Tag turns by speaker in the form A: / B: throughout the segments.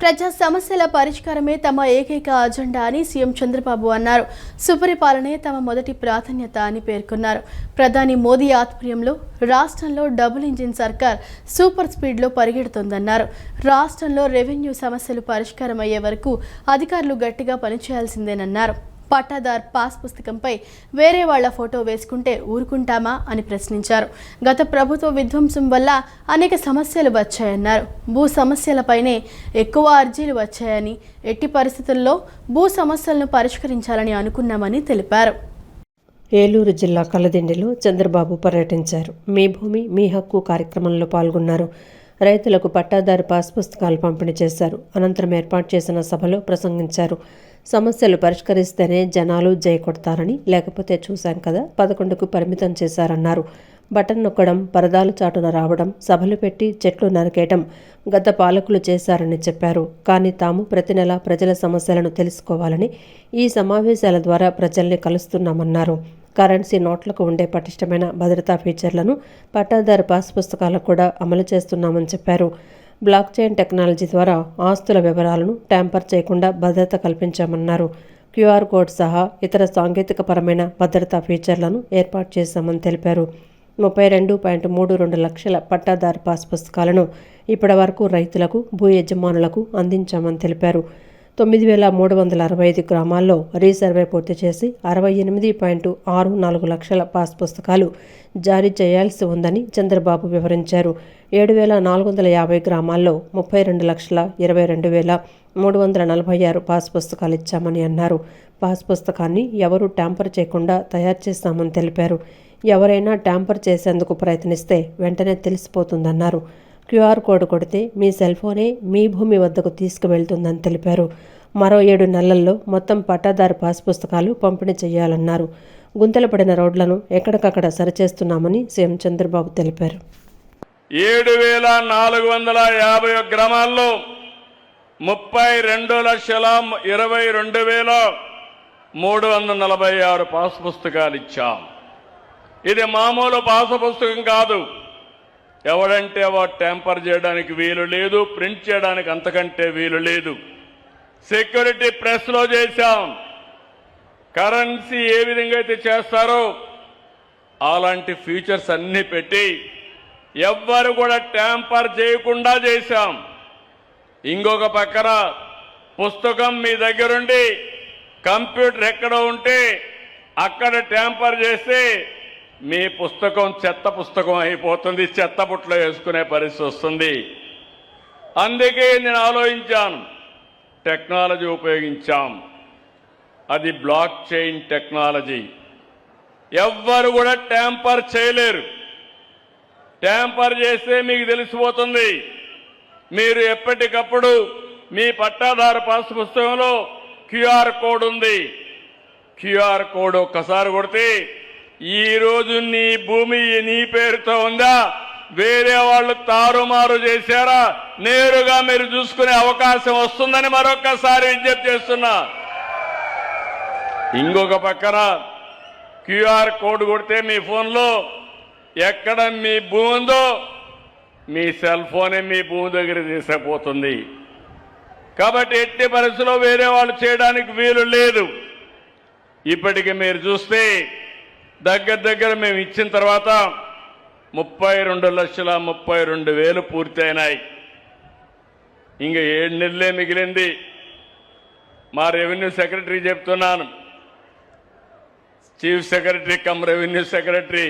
A: ప్రజా సమస్యల పరిష్కారమే తమ ఏకైక అజెండా అని సీఎం చంద్రబాబు అన్నారు. సుపరిపాలనే తమ మొదటి ప్రాధాన్యత అని పేర్కొన్నారు. ప్రధాని మోదీ ఆధ్వర్యంలో రాష్ట్రంలో డబుల్ ఇంజిన్ సర్కార్ సూపర్ స్పీడ్లో పరిగెడుతోందన్నారు. రాష్ట్రంలో రెవెన్యూ సమస్యలు పరిష్కారం అయ్యే వరకు అధికారులు గట్టిగా పనిచేయాల్సిందేనన్నారు. పట్టాదార్ పాస్ పుస్తకంపై వేరే వాళ్ల ఫోటో వేసుకుంటే ఊరుకుంటామా అని ప్రశ్నించారు. గత ప్రభుత్వ విధ్వంసం వల్ల అనేక సమస్యలు వచ్చాయన్నారు. భూ సమస్యలపైనే ఎక్కువ అర్జీలు వచ్చాయని, ఎట్టి పరిస్థితుల్లో భూ సమస్యలను పరిష్కరించాలని అనుకున్నామని తెలిపారు.
B: ఏలూరు జిల్లా కలదిండిలో చంద్రబాబు పర్యటించారు. మీ భూమి మీ హక్కు కార్యక్రమంలో పాల్గొన్నారు. రైతులకు పట్టాదారు పాస్ పుస్తకాలు పంపిణీ చేశారు. అనంతరం ఏర్పాటు చేసిన సభలో ప్రసంగించారు. సమస్యలు పరిష్కరిస్తేనే జనాలు జై కొడతారని, లేకపోతే చూశాం కదా 11కు పరిమితం చేశారన్నారు. బటన్ నొక్కడం, పరదాలు చాటున రావడం, సభలు పెట్టి చెట్లు నరికేయడం గత పాలకులు చేశారని చెప్పారు. కానీ తాము ప్రతి నెల ప్రజల సమస్యలను తెలుసుకోవాలని ఈ సమావేశాల ద్వారా ప్రజల్ని కలుస్తున్నామన్నారు. కరెన్సీ నోట్లకు ఉండే పటిష్టమైన భద్రతా ఫీచర్లను పట్టాదారు పాస్ పుస్తకాలకు కూడా అమలు చేస్తున్నామని చెప్పారు. బ్లాక్ చైన్ టెక్నాలజీ ద్వారా ఆస్తుల వివరాలను ట్యాంపర్ చేయకుండా భద్రత కల్పించామన్నారు. క్యూఆర్ కోడ్ సహా ఇతర సాంకేతికపరమైన భద్రతా ఫీచర్లను ఏర్పాటు చేశామని తెలిపారు. 32.32 లక్షల పట్టాదారు పాస్ పుస్తకాలను ఇప్పటి వరకు రైతులకు, భూ యజమానులకు అందించామని తెలిపారు. 9,365 గ్రామాల్లో రీసర్వే పూర్తి చేసి 68.64 లక్షల పాస్ పుస్తకాలు జారీ చేయాల్సి ఉందని చంద్రబాబు వివరించారు. 7,450 గ్రామాల్లో 32,22,346 పాస్ పుస్తకాలు ఇచ్చామని అన్నారు. పాస్ పుస్తకాన్ని ఎవరూ ట్యాంపర్ చేయకుండా తయారు చేస్తామని తెలిపారు. ఎవరైనా ట్యాంపర్ చేసేందుకు ప్రయత్నిస్తే వెంటనే తెలిసిపోతుందన్నారు. క్యూఆర్ కోడ్ కొడితే మీ సెల్ ఫోనే మీ భూమి వద్దకు తీసుకువెళ్తుందని తెలిపారు. మరో 7 నెలల్లో మొత్తం పట్టాదారు పాస్ పుస్తకాలు పంపిణీ చేయాలన్నారు. గుంతలు పడిన రోడ్లను ఎక్కడికక్కడ సరిచేస్తున్నామని సీఎం చంద్రబాబు తెలిపారు.
C: 7,450 గ్రామాల్లో 32,22,346 పాస్ పుస్తకాలు ఇచ్చాం. ఇది మామూలు పాస్ పుస్తకం కాదు. ఎవడంటే వాడు ట్యాంపర్ చేయడానికి వీలు లేదు, ప్రింట్ చేయడానికి అంతకంటే వీలు లేదు. సెక్యూరిటీ ప్రెస్లో చేశాం. కరెన్సీ ఏ విధంగా అయితే చేస్తారో అలాంటి ఫీచర్స్ అన్ని పెట్టి ఎవ్వరు కూడా ట్యాంపర్ చేయకుండా చేశాం. ఇంకొక పక్కన పుస్తకం మీ దగ్గరుండి కంప్యూటర్ ఎక్కడ ఉంటే అక్కడ ట్యాంపర్ చేస్తే మీ పుస్తకం చెత్త పుస్తకం అయిపోతుంది, చెత్త బుట్టలో వేసుకునే పరిస్థితి వస్తుంది. అందుకే నేను ఆలోచించాను, టెక్నాలజీ ఉపయోగించాం. అది బ్లాక్ చైన్ టెక్నాలజీ. ఎవ్వరు కూడా ట్యాంపర్ చేయలేరు. ట్యాంపర్ చేస్తే మీకు తెలిసిపోతుంది. మీరు ఎప్పటికప్పుడు మీ పట్టాదారు పాస్ పుస్తకంలో క్యూఆర్ కోడ్ ఉంది. క్యూఆర్ కోడ్ ఒక్కసారి కొడితే ఈరోజు నీ భూమి నీ పేరుతో ఉందా, వేరే వాళ్ళు తారుమారు చేశారా, నేరుగా మీరు చూసుకునే అవకాశం వస్తుందని మరొక్కసారి విజ్ఞప్తి చేస్తున్నా. ఇంకొక పక్కన క్యూఆర్ కోడ్ కొడితే మీ ఫోన్లో ఎక్కడ మీ భూమి ఉందో మీ సెల్ ఫోనే మీ భూమి దగ్గర తీసుకుపోతుంది. కాబట్టి ఎట్టి పరిస్థితుల్లో వేరే వాళ్ళు చేయడానికి వీలు లేదు. ఇప్పటికి మీరు చూస్తే దగ్గర మేము ఇచ్చిన తర్వాత 32,32,000 పూర్తయినాయి. ఇంకా 7 నెలలే మిగిలింది. మా రెవెన్యూ సెక్రటరీ చెప్తున్నాను, chief secretary come revenue secretary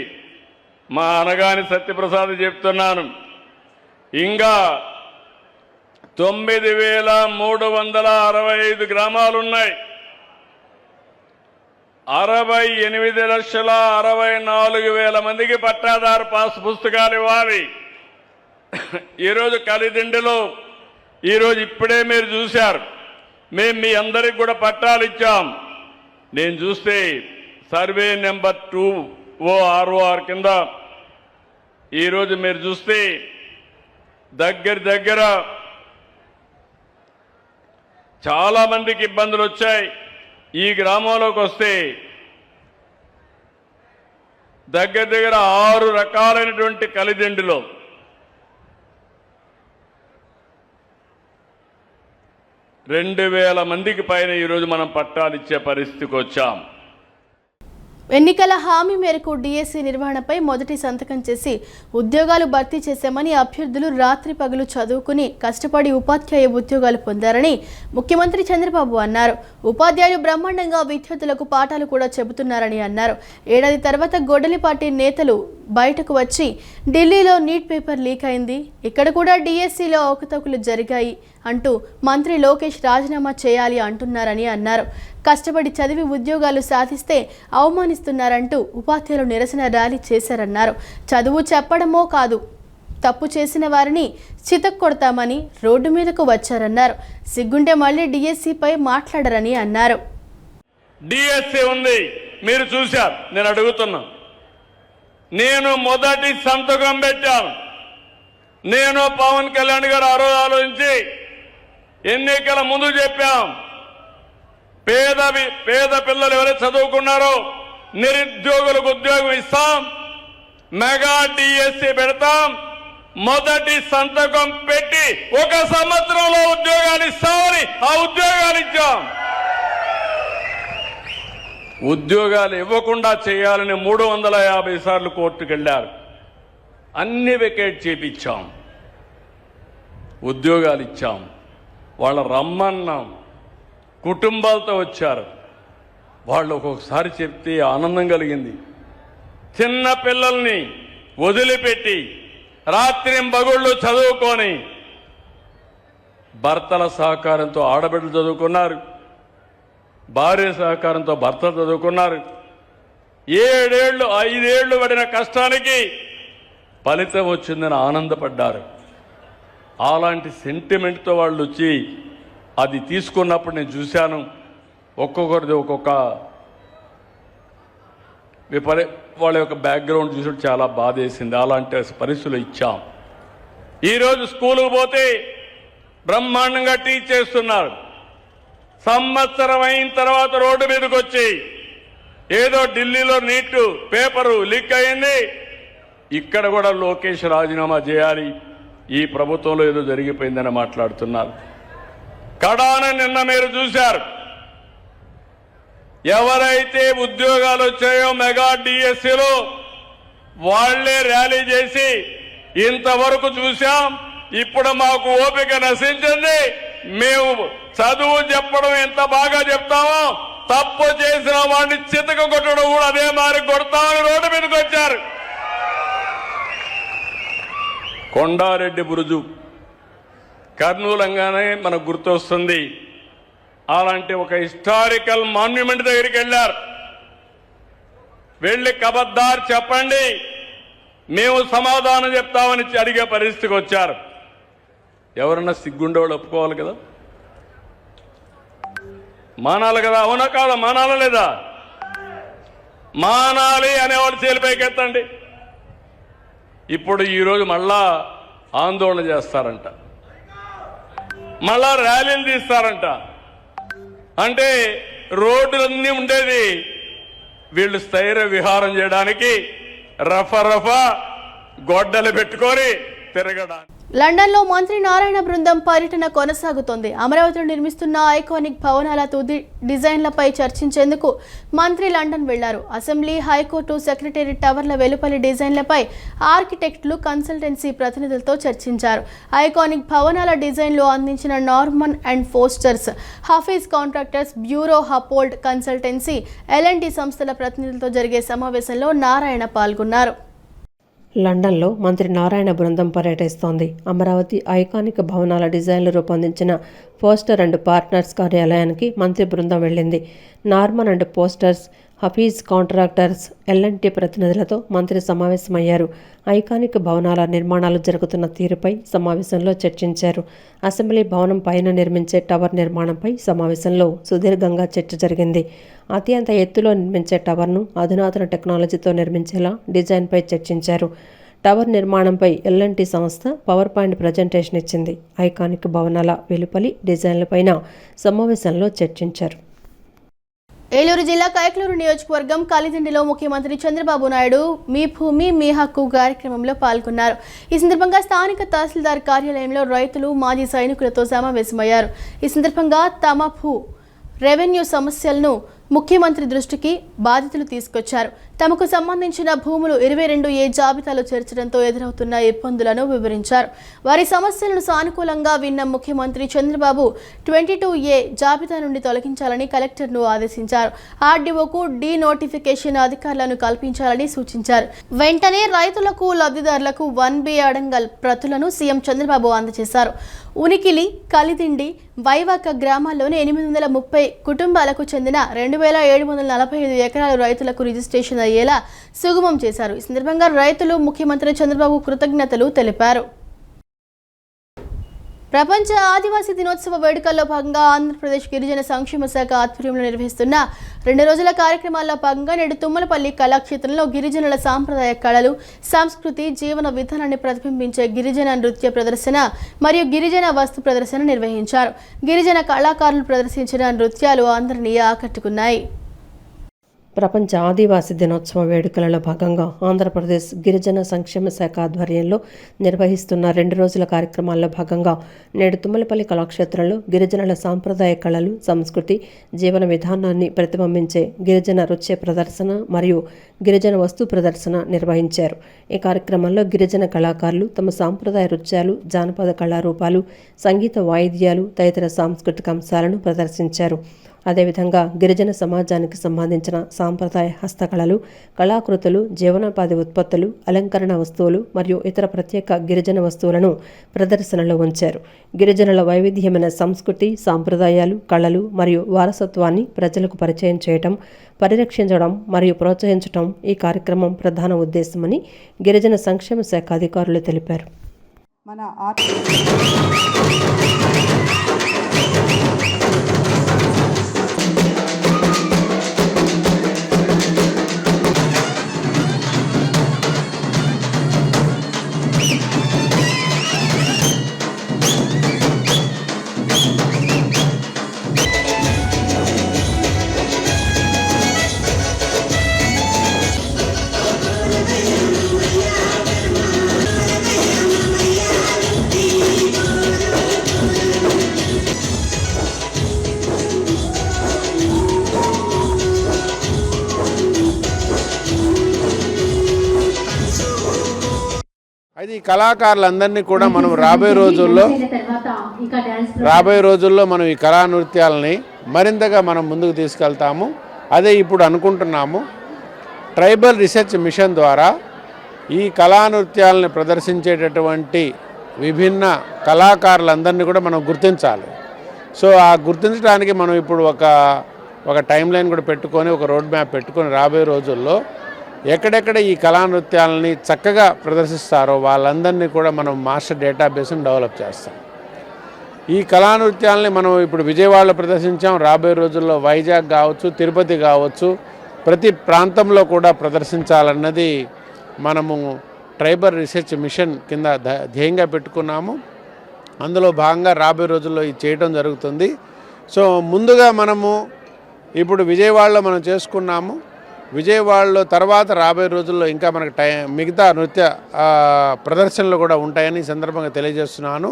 C: మా అనగాని సత్యప్రసాద్ చెప్తున్నాను, ఇంకా 9,365 గ్రామాలున్నాయి. 68,64,000 మందికి పట్టాదారు పాస్ పుస్తకాలు ఇవ్వాలి. ఈరోజు కలిదిండిలో ఈరోజు ఇప్పుడే మీరు చూశారు, మేము మీ అందరికి కూడా పట్టాలు ఇచ్చాం. నేను చూస్తే సర్వే నెంబర్ 2OROR కింద ఈరోజు మీరు చూస్తే దగ్గర చాలా మందికి ఇబ్బందులు వచ్చాయి. ఈ గ్రామంలోకి వస్తే దగ్గర 6 రకాలైనటువంటి కలిదిండిలో 2,000 మందికి పైన ఈరోజు మనం పట్టాలు ఇచ్చే పరిస్థితికి వచ్చాం.
A: ఎన్నికల హామీ మేరకు డిఎస్సి నిర్వహణపై మొదటి సంతకం చేసి ఉద్యోగాలు భర్తీ చేశామని అభ్యర్థులు రాత్రి పగలు చదువుకుని కష్టపడి ఉపాధ్యాయ ఉద్యోగాలు పొందారని ముఖ్యమంత్రి చంద్రబాబు అన్నారు. ఉపాధ్యాయులు బ్రహ్మాండంగా విద్యార్థులకు పాఠాలు కూడా చెబుతున్నారని అన్నారు. ఏడాది తర్వాత గొడ్డలిపాటి నేతలు బయటకు వచ్చి ఢిల్లీలో నీట్ పేపర్ లీక్ అయింది, ఇక్కడ కూడా డిఎస్సిలో అవకతవకలు జరిగాయి అంటూ మంత్రి లోకేష్ రాజీనామా చేయాలి అంటున్నారని అన్నారు. కష్టపడి చదివి ఉద్యోగాలు సాధిస్తే అవమానిస్తున్నారంటూ ఉపాధ్యాయులు నిరసన ర్యాలీ చేశారన్నారు. చదువు చెప్పడమో కాదు, తప్పు చేసిన వారిని చితక్కొడతామని రోడ్డు మీదకు వచ్చారన్నారు. సిగ్గుంటే మళ్ళీ డిఎస్సిపై మాట్లాడరని అన్నారు.
C: డిఎస్సి ఉంది, మీరు చూశారు. నేను అడుగుతున్నా, నేను మొదటి సంతకం పెట్టాను. నేను పవన్ కళ్యాణ్ గారు ఆ రోజు ఆలోచించి ఎన్నికల ముందు చెప్పాం, పేద పిల్లలు ఎవరైతే చదువుకున్నారో నిరుద్యోగులకు ఉద్యోగం ఇస్తాం, మెగా డిఎస్సి పెడతాం, మొదటి సంతకం పెట్టి 1 సంవత్సరంలో ఉద్యోగాలు ఇస్తామని ఆ ఉద్యోగాలు ఇచ్చాం. ఉద్యోగాలు ఇవ్వకుండా చేయాలని 350 సార్లు కోర్టుకు వెళ్ళారు. అన్ని వెకేట్ చేపించాం, ఉద్యోగాలు ఇచ్చాం. వాళ్ళ రమ్మన్నాం, కుటుంబాలతో వచ్చారు. వాళ్ళు ఒక్కొక్కసారి చెప్తే ఆనందం కలిగింది. చిన్న పిల్లల్ని వదిలిపెట్టి రాత్రింబగళ్ళు చదువుకొని భర్తల సహకారంతో ఆడబిడ్డలు చదువుకున్నారు, భార్య సహకారంతో భర్తలు చదువుకున్నారు. 7 ఏళ్ళు 5 ఏళ్ళు పడిన కష్టానికి ఫలితం వచ్చిందని ఆనందపడ్డారు. అలాంటి సెంటిమెంట్తో వాళ్ళు వచ్చి అది తీసుకున్నప్పుడు నేను చూశాను. ఒక్కొక్కరిది ఒక్కొక్క వాళ్ళ యొక్క బ్యాక్గ్రౌండ్ చూసి చాలా బాధేసింది. అలాంటి పరిస్థితులు ఇచ్చాం. ఈరోజు స్కూలుకు పోతే బ్రహ్మాండంగా టీచ్ చేస్తున్నారు. సంవత్సరం అయిన తర్వాత రోడ్డు మీదకి వచ్చి ఏదో ఢిల్లీలో నీట్ పేపరు లీక్ అయింది, ఇక్కడ కూడా లోకేష్ రాజీనామా చేయాలి, ఈ ప్రభుత్వంలో ఏదో జరిగిపోయిందని మాట్లాడుతున్నారు. కడాన నిన్న మీరు చూశారు, ఎవరైతే ఉద్యోగాలు వచ్చాయో మెగా డిఎస్సిలో వాళ్లే ర్యాలీ చేసి ఇంతవరకు చూశాం, ఇప్పుడు మాకు ఓపిక నశించింది, మేము చదువు చెప్పడం ఎంత బాగా చెప్తామో తప్పు చేసిన వాడిని చితక కొట్టడం కూడా అదే మారి కొడతామని రోడ్డు మీదకి వచ్చారు. కొండారెడ్డి బురుజు కర్నూలు అనగానే మనకు గుర్తొస్తుంది. అలాంటి ఒక హిస్టారికల్ మాన్యుమెంట్ దగ్గరికి వెళ్ళారు. వెళ్ళి కబద్దార్ చెప్పండి, మేము సమాధానం చెప్తామని అడిగే పరిస్థితికి వచ్చారు. ఎవరన్నా సిగ్గుండేవాళ్ళు ఒప్పుకోవాలి కదా, మానాలి కదా, అవునా కాదా? మానాలా లేదా? మానాలి అనేవాళ్ళు చేలిపైకెత్తండి. ఇప్పుడు ఈరోజు మళ్ళా ఆందోళన చేస్తారంట, మళ్ళా ర్యాలీలు తీస్తారంట. అంటే రోడ్లన్నీ ఉండేది వీళ్ళు స్థైర్య విహారం చేయడానికి, రఫా గొడ్డలు పెట్టుకొని తిరగడానికి.
A: లండన్లో మంత్రి నారాయణ బృందం పర్యటన కొనసాగుతోంది. అమరావతిలో నిర్మిస్తున్న ఐకానిక్ భవనాల తుది డిజైన్లపై చర్చించేందుకు మంత్రి లండన్ వెళ్లారు. అసెంబ్లీ, హైకోర్టు, సెక్రటేరియట్ టవర్ల వెలుపలి డిజైన్లపై ఆర్కిటెక్టులు, కన్సల్టెన్సీ ప్రతినిధులతో చర్చించారు. ఐకానిక్ భవనాల డిజైన్లు అందించిన Norman and Fosters, Hafeez Contractors, Buro Happold consultancy, L&T సంస్థల ప్రతినిధులతో జరిగే సమావేశంలో నారాయణ పాల్గొన్నారు.
B: లండన్లో మంత్రి నారాయణ బృందం పర్యటిస్తోంది. అమరావతి ఐకానిక్ భవనాల డిజైన్లు రూపొందించిన ఫోస్టర్ అండ్ పార్ట్నర్స్ కార్యాలయానికి మంత్రి బృందం వెళ్ళింది. Norman and Fosters, Hafeez contractors, L&T ప్రతినిధులతో మంత్రి సమావేశమయ్యారు. ఐకానిక్ భవనాల నిర్మాణాలు జరుగుతున్న తీరుపై సమావేశంలో చర్చించారు. అసెంబ్లీ భవనం పైన నిర్మించే టవర్ నిర్మాణంపై సమావేశంలో సుదీర్ఘంగా చర్చ జరిగింది. అత్యంత ఎత్తులో నిర్మించే టవర్ను అధునాతన టెక్నాలజీతో నిర్మించేలా డిజైన్పై చర్చించారు. టవర్ నిర్మాణంపై L&T సంస్థ పవర్ పాయింట్ ప్రజెంటేషన్ ఇచ్చింది. ఐకానిక్ భవనాల వెలుపలి డిజైన్లపైన సమావేశంలో చర్చించారు.
A: ఏలూరు జిల్లా కైకలూరు నియోజకవర్గం కలిదిండిలో ముఖ్యమంత్రి చంద్రబాబు నాయుడు మీ భూమి మీ హక్కు కార్యక్రమంలో పాల్గొన్నారు. ఈ సందర్భంగా స్థానిక తహసీల్దార్ కార్యాలయంలో రైతులు మాజీ సైనికులతో సమావేశమయ్యారు. ఈ సందర్భంగా తమ రెవెన్యూ సమస్యలను ముఖ్యమంత్రి దృష్టికి బాధితులు తీసుకొచ్చారు. తమకు సంబంధించిన భూములు 22A జాబితాలో చేర్చడంతో ఎదురవుతున్న ఇబ్బందులను వివరించారు. వారి సమస్యలను సానుకూలంగా విన్న ముఖ్యమంత్రి చంద్రబాబు 22A జాబితా నుండి తొలగించాలని కలెక్టర్ను ఆదేశించారు. ఆర్డీఓకు డీనోటిఫికేషన్ అధికారులను కల్పించాలని సూచించారు. వెంటనే రైతులకు లబ్ధిదారులకు 1B అడంగల్ ప్రతులను సీఎం చంద్రబాబు అందజేశారు. ఉనికిలి, కలిదిండి, వైవాక గ్రామాల్లోని 830 కుటుంబాలకు చెందిన 2745 ఎకరాల రైతులకు రిజిస్ట్రేషన్ అయ్యేలా సుగమం చేశారు. ఈ సందర్భంగా రైతులు ముఖ్యమంత్రి చంద్రబాబు కృతజ్ఞతలు తెలిపారు. ప్రపంచ ఆదివాసీ దినోత్సవ వేడుకల్లో భాగంగా ఆంధ్రప్రదేశ్ గిరిజన సంక్షేమ శాఖ ఆధ్వర్యంలో నిర్వహిస్తున్న 2 రోజుల కార్యక్రమాల్లో భాగంగా నేడు తుమ్మలపల్లి కళాక్షేత్రంలో గిరిజనుల సాంప్రదాయ కళలు, సంస్కృతి, జీవన విధానాన్ని ప్రతిబింబించే గిరిజన నృత్య ప్రదర్శన మరియు గిరిజన వస్తు ప్రదర్శన నిర్వహించారు. గిరిజన కళాకారులు ప్రదర్శించిన నృత్యాలు అందరినీ ఆకట్టుకున్నాయి.
B: ప్రపంచ ఆదివాసీ దినోత్సవ వేడుకలలో భాగంగా ఆంధ్రప్రదేశ్ గిరిజన సంక్షేమ శాఖ ఆధ్వర్యంలో నిర్వహిస్తున్న 2 రోజుల కార్యక్రమాల్లో భాగంగా నేడు తుమ్మలపల్లి కళాక్షేత్రంలో గిరిజనుల సాంప్రదాయ కళలు, సంస్కృతి, జీవన విధానాన్ని ప్రతిబింబించే గిరిజన నృత్య ప్రదర్శన మరియు గిరిజన వస్తు ప్రదర్శన నిర్వహించారు. ఈ కార్యక్రమంలో గిరిజన కళాకారులు తమ సాంప్రదాయ నృత్యాలు, జానపద కళారూపాలు, సంగీత వాయిద్యాలు తదితర సాంస్కృతిక అంశాలను ప్రదర్శించారు. అదేవిధంగా గిరిజన సమాజానికి సంబంధించిన సాంప్రదాయ హస్తకళలు, కళాకృతులు, జీవనోపాధి ఉత్పత్తులు, అలంకరణ వస్తువులు మరియు ఇతర ప్రత్యేక గిరిజన వస్తువులను ప్రదర్శనలో ఉంచారు. గిరిజనుల వైవిధ్యమైన సంస్కృతి, సాంప్రదాయాలు, కళలు మరియు వారసత్వాన్ని ప్రజలకు పరిచయం చేయటం, పరిరక్షించడం మరియు ప్రోత్సహించడం ఈ కార్యక్రమం ప్రధాన ఉద్దేశమని గిరిజన సంక్షేమ శాఖ అధికారులు తెలిపారు.
D: అయితే ఈ కళాకారులందరినీ కూడా మనం రాబోయే రోజుల్లో మనం ఈ కళా నృత్యాలని మరింతగా మనం ముందుకు తీసుకెళ్తాము. అదే ఇప్పుడు అనుకుంటున్నాము. ట్రైబల్ రీసెర్చ్ మిషన్ ద్వారా ఈ కళా నృత్యాలని ప్రదర్శించేటటువంటి విభిన్న కళాకారులందరినీ కూడా మనం గుర్తించాలి. సో ఆ గుర్తించడానికి మనం ఇప్పుడు ఒక టైం లైన్ కూడా పెట్టుకొని, ఒక రోడ్ మ్యాప్ పెట్టుకొని రాబోయే రోజుల్లో ఎక్కడెక్కడ ఈ కళా నృత్యాలని చక్కగా ప్రదర్శిస్తారో వాళ్ళందరినీ కూడా మనం మాస్టర్ డేటాబేస్ని డెవలప్ చేస్తాం. ఈ కళా నృత్యాలని మనం ఇప్పుడు విజయవాడలో ప్రదర్శించాం. రాబోయే రోజుల్లో వైజాగ్ కావచ్చు, తిరుపతి కావచ్చు, ప్రతి ప్రాంతంలో కూడా ప్రదర్శించాలన్నది మనము ట్రైబల్ రీసెర్చ్ మిషన్ కింద ధ్యేయంగా పెట్టుకున్నాము. అందులో భాగంగా రాబోయే రోజుల్లో ఇది చేయడం జరుగుతుంది. సో ముందుగా మనము ఇప్పుడు విజయవాడలో మనం చేసుకున్నాము. విజయవాడలో తర్వాత రాబోయే రోజుల్లో ఇంకా మనకు మిగతా నృత్య ప్రదర్శనలు కూడా ఉంటాయని ఈ సందర్భంగా తెలియజేస్తున్నాను.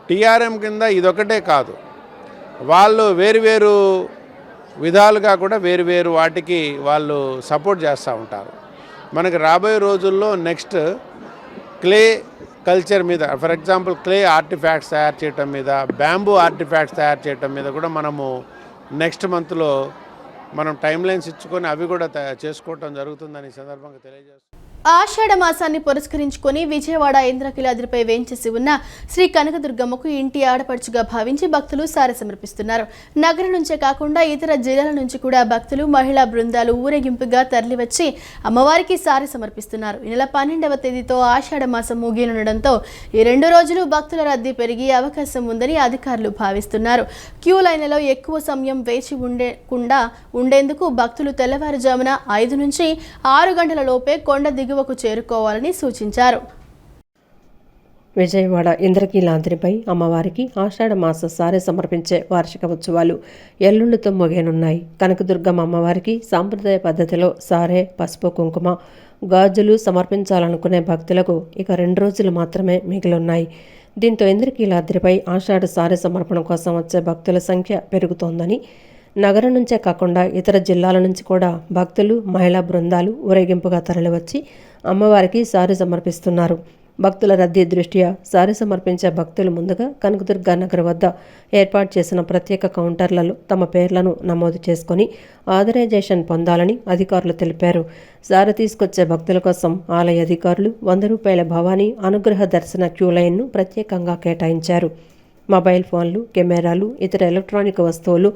D: టీఆర్ఎం కింద ఇదొకటే కాదు, వాళ్ళు వేరు విధాలుగా కూడా వేరు వాటికి వాళ్ళు సపోర్ట్ చేస్తూ ఉంటారు. మనకి రాబోయే రోజుల్లో నెక్స్ట్ క్లే కల్చర్ మీద, ఫర్ ఎగ్జాంపుల్ క్లే ఆర్టిఫ్యాక్ట్స్ తయారు చేయటం మీద, బ్యాంబూ ఆర్టిఫ్యాక్ట్స్ తయారు చేయటం మీద కూడా మనము నెక్స్ట్ మంత్లో మనం టైం లైన్స్ ఇచ్చుకొని అవి కూడా చేసుకోవటం జరుగుతుందని సందర్భంగా తెలియజేస్తాం.
A: ఆషాఢ మాసాన్ని పురస్కరించుకొని విజయవాడ ఇంద్రకీలాద్రిపై వేంచేసి ఉన్న శ్రీ కనకదుర్గమ్మకు ఇంటి ఆడపడుచుగా భావించి భక్తులు సారె సమర్పిస్తున్నారు. నగరం నుంచే కాకుండా ఇతర జిల్లాల నుంచి కూడా భక్తులు, మహిళా బృందాలు ఊరేగింపుగా తరలివచ్చి అమ్మవారికి సారె సమర్పిస్తున్నారు. ఈ నెల 12వ తేదీతో ఆషాఢ మాసం ముగియనుండడంతో ఈ 2 రోజులు భక్తుల రద్దీ పెరిగే అవకాశం ఉందని అధికారులు భావిస్తున్నారు. క్యూ లైన్లలో ఎక్కువ సమయం వేచి ఉండేందుకు భక్తులు తెల్లవారుజామున 5 నుంచి 6 గంటల లోపే కొండ దిగువకు చేరుకోవాలని సూచించారు.
B: విజయవాడ ఇంద్రకీలాద్రిపై అమ్మవారికి ఆషాఢ మాస సారె సమర్పించే వార్షిక ఉత్సవాలు ఎల్లుండితో ముగియనున్నాయి. కనకదుర్గమ్మ అమ్మవారికి సాంప్రదాయ పద్ధతిలో సారె, పసుపు, కుంకుమ, గాజులు సమర్పించాలనుకునే భక్తులకు ఇక 2 రోజులు మాత్రమే మిగిలిన్నాయి. దీంతో ఇంద్రకీలాద్రిపై ఆషాఢ సారె సమర్పణ కోసం వచ్చే భక్తుల సంఖ్య పెరుగుతోందని, నగరం నుంచే కాకుండా ఇతర జిల్లాల నుంచి కూడా భక్తులు, మహిళా బృందాలు ఊరేగింపుగా తరలివచ్చి అమ్మవారికి సారె సమర్పిస్తున్నారు. భక్తుల రద్దీ దృష్ట్యా సారె సమర్పించే భక్తులు ముందుగా కనకదుర్గ నగర్ వద్ద ఏర్పాటు చేసిన ప్రత్యేక కౌంటర్లలో తమ పేర్లను నమోదు చేసుకుని ఆథరైజేషన్ పొందాలని అధికారులు తెలిపారు. సారె తీసుకొచ్చే భక్తుల కోసం ఆలయ అధికారులు 100 రూపాయల భవానీ అనుగ్రహ దర్శన క్యూ లైన్ను ప్రత్యేకంగా కేటాయించారు. మొబైల్ ఫోన్లు, కెమెరాలు, ఇతర ఎలక్ట్రానిక్ వస్తువులు,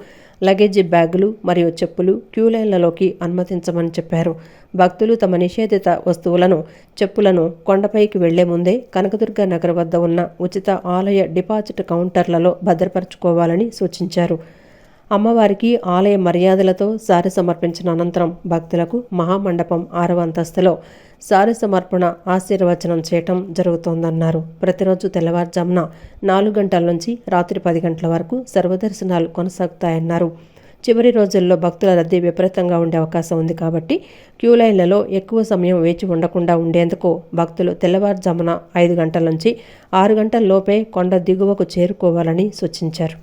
B: లగేజీ బ్యాగులు మరియు చెప్పులు క్యూ లైన్లలోకి అనుమతించమని చెప్పారు. భక్తులు తమ నిషేధిత వస్తువులను, చెప్పులను కొండపైకి వెళ్లే ముందే కనకదుర్గ నగర్ వద్ద ఉన్న ఉచిత ఆలయ డిపాజిట్ కౌంటర్లలో భద్రపరచుకోవాలని సూచించారు. అమ్మవారికి ఆలయ మర్యాదలతో సారె సమర్పించిన అనంతరం భక్తులకు మహామండపం 6వ అంతస్తులో సారె సమర్పణ ఆశీర్వచనం చేయటం జరుగుతోందన్నారు. ప్రతిరోజు తెల్లవారుజామున 4 గంటల నుంచి రాత్రి 10 గంటల వరకు సర్వదర్శనాలు కొనసాగుతాయన్నారు. చివరి రోజుల్లో భక్తుల రద్దీ విపరీతంగా ఉండే అవకాశం ఉంది కాబట్టి క్యూ లైన్లలో ఎక్కువ సమయం వేచి ఉండకుండా ఉండేందుకు భక్తులు తెల్లవారుజామున 5 గంటల నుంచి 6 గంటల లోపే కొండ దిగువకు చేరుకోవాలని సూచించారు.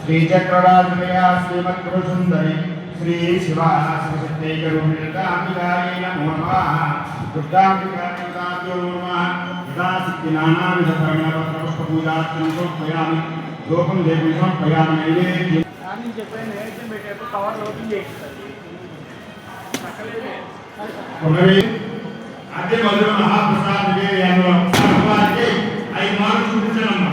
E: శ్రీ చక్రరాజమయా శ్రీమద్గురుసుందరి శ్రీ శివా శ్రీశక్తైకరూపిణికాంబికాయ నమో నమః. దుర్గాంబికాయ నమః. యథాశక్తి నానావిధ పుష్పపూజార్చనం సమర్పయామి. లోకం దేవి సమర్పయామి. నైవేద్యం అదే మధుర మహాప్రసాద్ నివేదనలో భగవానికి 5 మార్కులు చూపించాలమ్మా.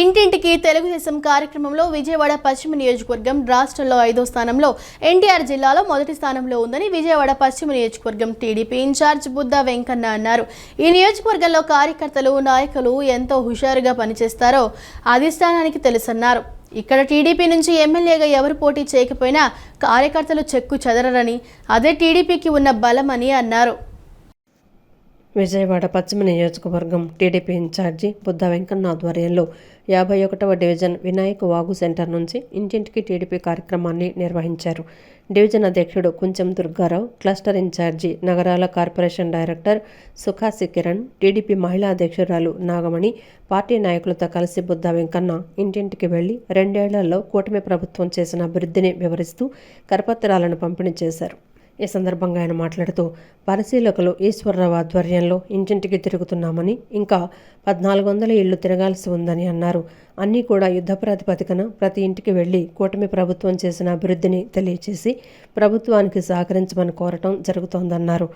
A: ఇంటింటికి తెలుగుదేశం కార్యక్రమంలో విజయవాడ పశ్చిమ నియోజకవర్గం రాష్ట్రంలో 5వ స్థానంలో, ఎన్టీఆర్ జిల్లాలో మొదటి స్థానంలో ఉందని విజయవాడ పశ్చిమ నియోజకవర్గం టీడీపీ ఇన్ఛార్జ్ బుద్దా వెంకన్న అన్నారు. ఈ నియోజకవర్గంలో కార్యకర్తలు, నాయకులు ఎంతో హుషారుగా పనిచేస్తారో అధిష్టానానికి తెలుసన్నారు. ఇక్కడ టీడీపీ నుంచి ఎమ్మెల్యేగా ఎవరు పోటీ చేయకపోయినా కార్యకర్తలు చెక్కు చెదరరని, అదే టీడీపీకి ఉన్న బలమని అన్నారు.
B: విజయవాడ పశ్చిమ నియోజకవర్గం టీడీపీ ఇన్ఛార్జి బుద్దా వెంకన్న ఆధ్వర్యంలో 51వ డివిజన్ వినాయక వాగు సెంటర్ నుంచి ఇంటింటికి టీడీపీ కార్యక్రమాన్ని నిర్వహించారు. డివిజన్ అధ్యక్షుడు కుంచెం దుర్గారావు, క్లస్టర్ ఇన్ఛార్జి నగరాల కార్పొరేషన్ డైరెక్టర్ సుఖాసి కిరణ్, టీడీపీ మహిళా అధ్యక్షురాలు నాగమణి పార్టీ నాయకులతో కలిసి బుద్దా వెంకన్న ఇంటింటికి వెళ్లి 2 ఏళ్లలో కూటమి ప్రభుత్వం చేసిన అభివృద్ధిని వివరిస్తూ కరపత్రాలను పంపిణీ చేశారు. ఈ సందర్భంగా ఆయన మాట్లాడుతూ పరిశీలకులు ఈశ్వరరావు ఆధ్వర్యంలో ఇంటింటికి తిరుగుతున్నామని, ఇంకా 1400 ఇళ్లు తిరగాల్సి ఉందని అన్నారు. అన్నీ కూడా యుద్ధ ప్రాతిపదికన ప్రతి ఇంటికి వెళ్లి కూటమి ప్రభుత్వం చేసిన అభివృద్ధిని తెలియచేసి ప్రభుత్వానికి సహకరించమని కోరటం జరుగుతోందన్నారు.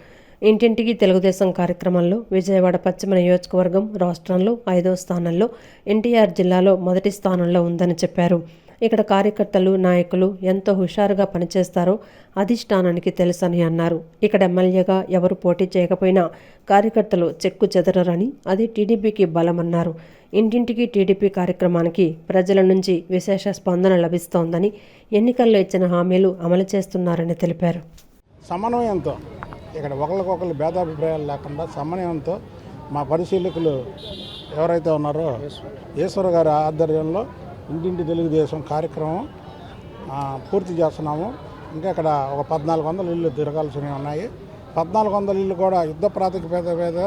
B: ఇంటింటికి తెలుగుదేశం కార్యక్రమంలో విజయవాడ పశ్చిమ నియోజకవర్గం రాష్ట్రంలో 5వ స్థానంలో, ఎన్టీఆర్ జిల్లాలో మొదటి స్థానంలో ఉందని చెప్పారు. ఇక్కడ కార్యకర్తలు, నాయకులు ఎంతో హుషారుగా పనిచేస్తారో అధిష్టానానికి తెలుసని అన్నారు. ఇక్కడ ఎమ్మెల్యేగా ఎవరు పోటీ చేయకపోయినా కార్యకర్తలు చెక్కు చెదరరని, అది టీడీపీకి బలమన్నారు. ఇంటింటికి టీడీపీ కార్యక్రమానికి ప్రజల నుంచి విశేష స్పందన లభిస్తోందని, ఎన్నికల్లో ఇచ్చిన హామీలు అమలు చేస్తున్నారని తెలిపారు.
F: సమన్వయంతో ఇక్కడ ఒకరికొకరు భేదాభిప్రాయాలు లేకుండా సమన్వయంతో మా పరిశీలకులు ఎవరైతే ఉన్నారో ఈశ్వర గారి ఆధ్వర్యంలో ఇంటింటి తెలుగుదేశం కార్యక్రమం పూర్తి చేస్తున్నాము. ఇంకా ఇక్కడ ఒక 1400 ఇళ్ళు తిరగాల్సినవి ఉన్నాయి. 1400 ఇళ్ళు కూడా యుద్ధ ప్రాతిపదిక మీద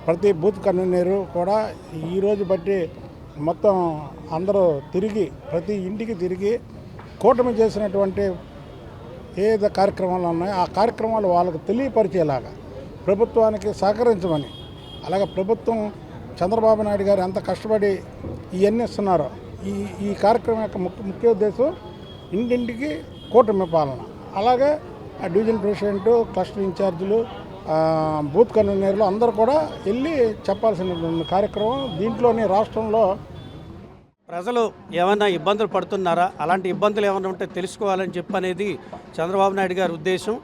F: ప్రతి బూత్ కన్వీనరు కూడా ఈరోజు బట్టి మొత్తం అందరూ తిరిగి ప్రతి ఇంటికి తిరిగి కూటమి చేసినటువంటి ఏదో కార్యక్రమాలు ఉన్నాయో ఆ కార్యక్రమాలు వాళ్ళకు తెలియపరిచేలాగా ప్రభుత్వానికి సహకరించమని, అలాగే ప్రభుత్వం చంద్రబాబు నాయుడు గారు ఎంత కష్టపడి ఇవన్నీ ఇస్తున్నారో ఈ కార్యక్రమం యొక్క ముఖ్య ఉద్దేశం ఇంటింటికి కూటమి పాలన. అలాగే డివిజన్ ప్రెసిడెంట్, క్లస్టర్ ఇన్ఛార్జీలు, బూత్ కన్వీనర్లు అందరూ కూడా వెళ్ళి చెప్పాల్సిన కార్యక్రమం. దీంట్లోని రాష్ట్రంలో
G: ప్రజలు ఏమైనా ఇబ్బందులు పడుతున్నారా, అలాంటి ఇబ్బందులు ఏమైనా ఉంటే తెలుసుకోవాలని చెప్పనేది చంద్రబాబు నాయుడు గారి ఉద్దేశం.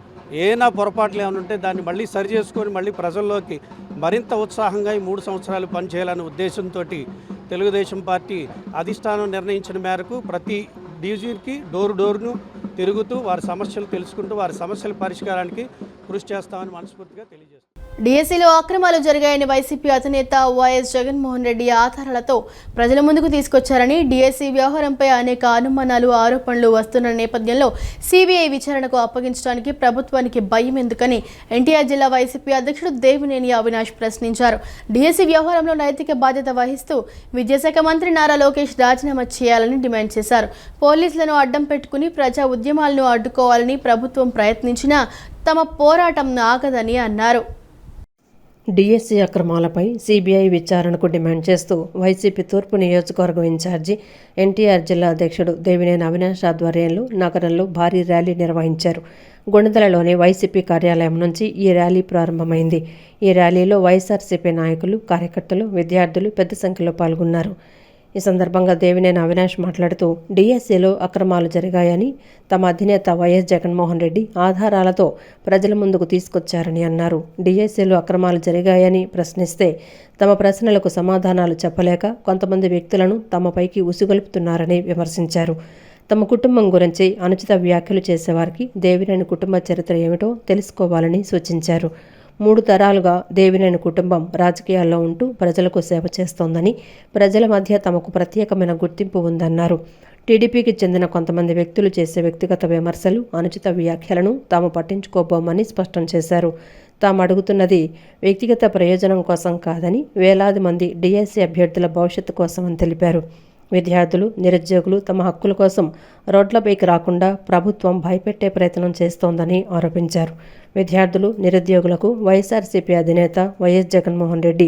G: ఏమైనా పొరపాట్లు ఏమైనా ఉంటే దాన్ని మళ్ళీ సరి చేసుకొని మళ్ళీ ప్రజల్లోకి మరింత ఉత్సాహంగా ఈ 3 సంవత్సరాలు పనిచేయాలనే ఉద్దేశంతో తెలుగుదేశం పార్టీ అధిష్టానం నిర్ణయించిన మేరకు ప్రతి డివిజన్కి డోరును తిరుగుతూ వారి సమస్యలు తెలుసుకుంటూ వారి సమస్యల పరిష్కారానికి కృషి చేస్తామని మనస్ఫూర్తిగా తెలియజేస్తాం.
A: డిఎస్సీలో అక్రమాలు జరిగాయని వైసీపీ అధినేత వైఎస్ జగన్మోహన్ రెడ్డి ఆధారాలతో ప్రజల ముందుకు తీసుకొచ్చారని, డిఎస్సీ వ్యవహారంపై అనేక అనుమానాలు, ఆరోపణలు వస్తున్న నేపథ్యంలో సిబిఐ విచారణకు అప్పగించడానికి ప్రభుత్వానికి భయం ఎందుకని ఎన్టీఆర్ జిల్లా వైసీపీ అధ్యక్షుడు దేవినేని అవినాష్ ప్రశ్నించారు. డిఎస్సీ వ్యవహారంలో నైతిక బాధ్యత వహిస్తూ విద్యాశాఖ మంత్రి నారా లోకేష్ రాజీనామా చేయాలని డిమాండ్ చేశారు. పోలీసులను అడ్డం పెట్టుకుని ప్రజా ఉద్యమాలను అడ్డుకోవాలని ప్రభుత్వం ప్రయత్నించినా తమ పోరాటం ఆగదని అన్నారు.
B: డిఎస్సీ అక్రమాలపై సిబిఐ విచారణకు డిమాండ్ చేస్తూ వైసీపీ తూర్పు నియోజకవర్గం ఇన్ఛార్జి ఎన్టీఆర్ జిల్లా అధ్యక్షుడు దేవినేని అవినాష్ ఆధ్వర్యంలో నగరంలో భారీ ర్యాలీ నిర్వహించారు. గుణదలలోని వైసీపీ కార్యాలయం నుంచి ఈ ర్యాలీ ప్రారంభమైంది. ఈ ర్యాలీలో వైఎస్ఆర్సీపీ నాయకులు, కార్యకర్తలు, విద్యార్థులు పెద్ద సంఖ్యలో పాల్గొన్నారు. ఈ సందర్భంగా దేవినేని అవినాష్ మాట్లాడుతూ డిఎస్సీలో అక్రమాలు జరిగాయని తమ అధినేత వైఎస్ జగన్మోహన్ రెడ్డి ఆధారాలతో ప్రజల ముందుకు తీసుకొచ్చారని అన్నారు. డిఎస్సీలో అక్రమాలు జరిగాయని ప్రశ్నిస్తే తమ ప్రశ్నలకు సమాధానాలు చెప్పలేక కొంతమంది వ్యక్తులను తమపైకి ఉసిగొల్పుతున్నారని విమర్శించారు. తమ కుటుంబం గురించి అనుచిత వ్యాఖ్యలు చేసేవారికి దేవినేని కుటుంబ చరిత్ర ఏమిటో తెలుసుకోవాలని సూచించారు. 3 తరాలుగా దేవినేని కుటుంబం రాజకీయాల్లో ఉంటూ ప్రజలకు సేవ చేస్తోందని, ప్రజల మధ్య తమకు ప్రత్యేకమైన గుర్తింపు ఉందన్నారు. టీడీపీకి చెందిన కొంతమంది వ్యక్తులు చేసే వ్యక్తిగత విమర్శలు, అనుచిత వ్యాఖ్యలను తాము పట్టించుకోబోమని స్పష్టం చేశారు. తాము అడుగుతున్నది వ్యక్తిగత ప్రయోజనం కోసం కాదని, వేలాది మంది డిఎస్సీ అభ్యర్థుల భవిష్యత్తు కోసమని తెలిపారు. విద్యార్థులు, నిరుద్యోగులు తమ హక్కుల కోసం రోడ్లపైకి రాకుండా ప్రభుత్వం భయపెట్టే ప్రయత్నం చేస్తోందని ఆరోపించారు. విద్యార్థులు, నిరుద్యోగులకు వైఎస్ఆర్సీపీ అధినేత వైఎస్ జగన్మోహన్ రెడ్డి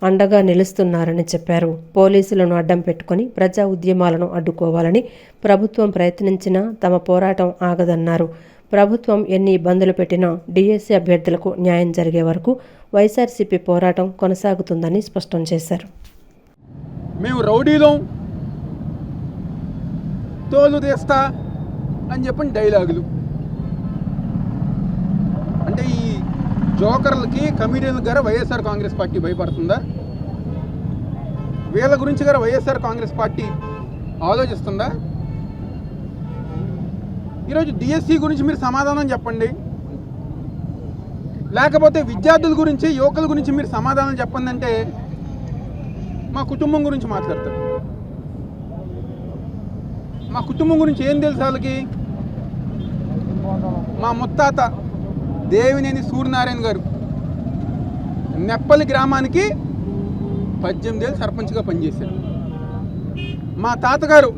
B: అండగా నిలుస్తున్నారని చెప్పారు. పోలీసులను అడ్డం పెట్టుకుని ప్రజా ఉద్యమాలను అడ్డుకోవాలని ప్రభుత్వం ప్రయత్నించినా తమ పోరాటం ఆగదన్నారు. ప్రభుత్వం ఎన్ని ఇబ్బందులు పెట్టినా డిఎస్సీ అభ్యర్థులకు న్యాయం జరిగే వరకు వైఎస్ఆర్సీపీ పోరాటం కొనసాగుతుందని స్పష్టం చేశారు.
H: మేము రౌడీలం, తోలు తీస్తా అని చెప్పని డైలాగులు, అంటే ఈ జోకర్లకి, కమిడియన్ల గారు వైఎస్ఆర్ కాంగ్రెస్ పార్టీ భయపడుతుందా? వీళ్ళ గురించి గారు వైఎస్ఆర్ కాంగ్రెస్ పార్టీ ఆలోచిస్తుందా? ఈరోజు డిఎస్సీ గురించి మీరు సమాధానం చెప్పండి, లేకపోతే విద్యార్థుల గురించి, యువకుల గురించి మీరు సమాధానం చెప్పండి అంటే మా కుటుంబం గురించి మాట్లాడతారు. మా కుటుంబం గురించి ఏం తెలుసు వాళ్ళకి? మా ముత్తాత దేవినేని సూర్యనారాయణ గారు నెప్పలి గ్రామానికి 18 ఏళ్ళు సర్పంచ్గా పనిచేశారు. మా తాతగారు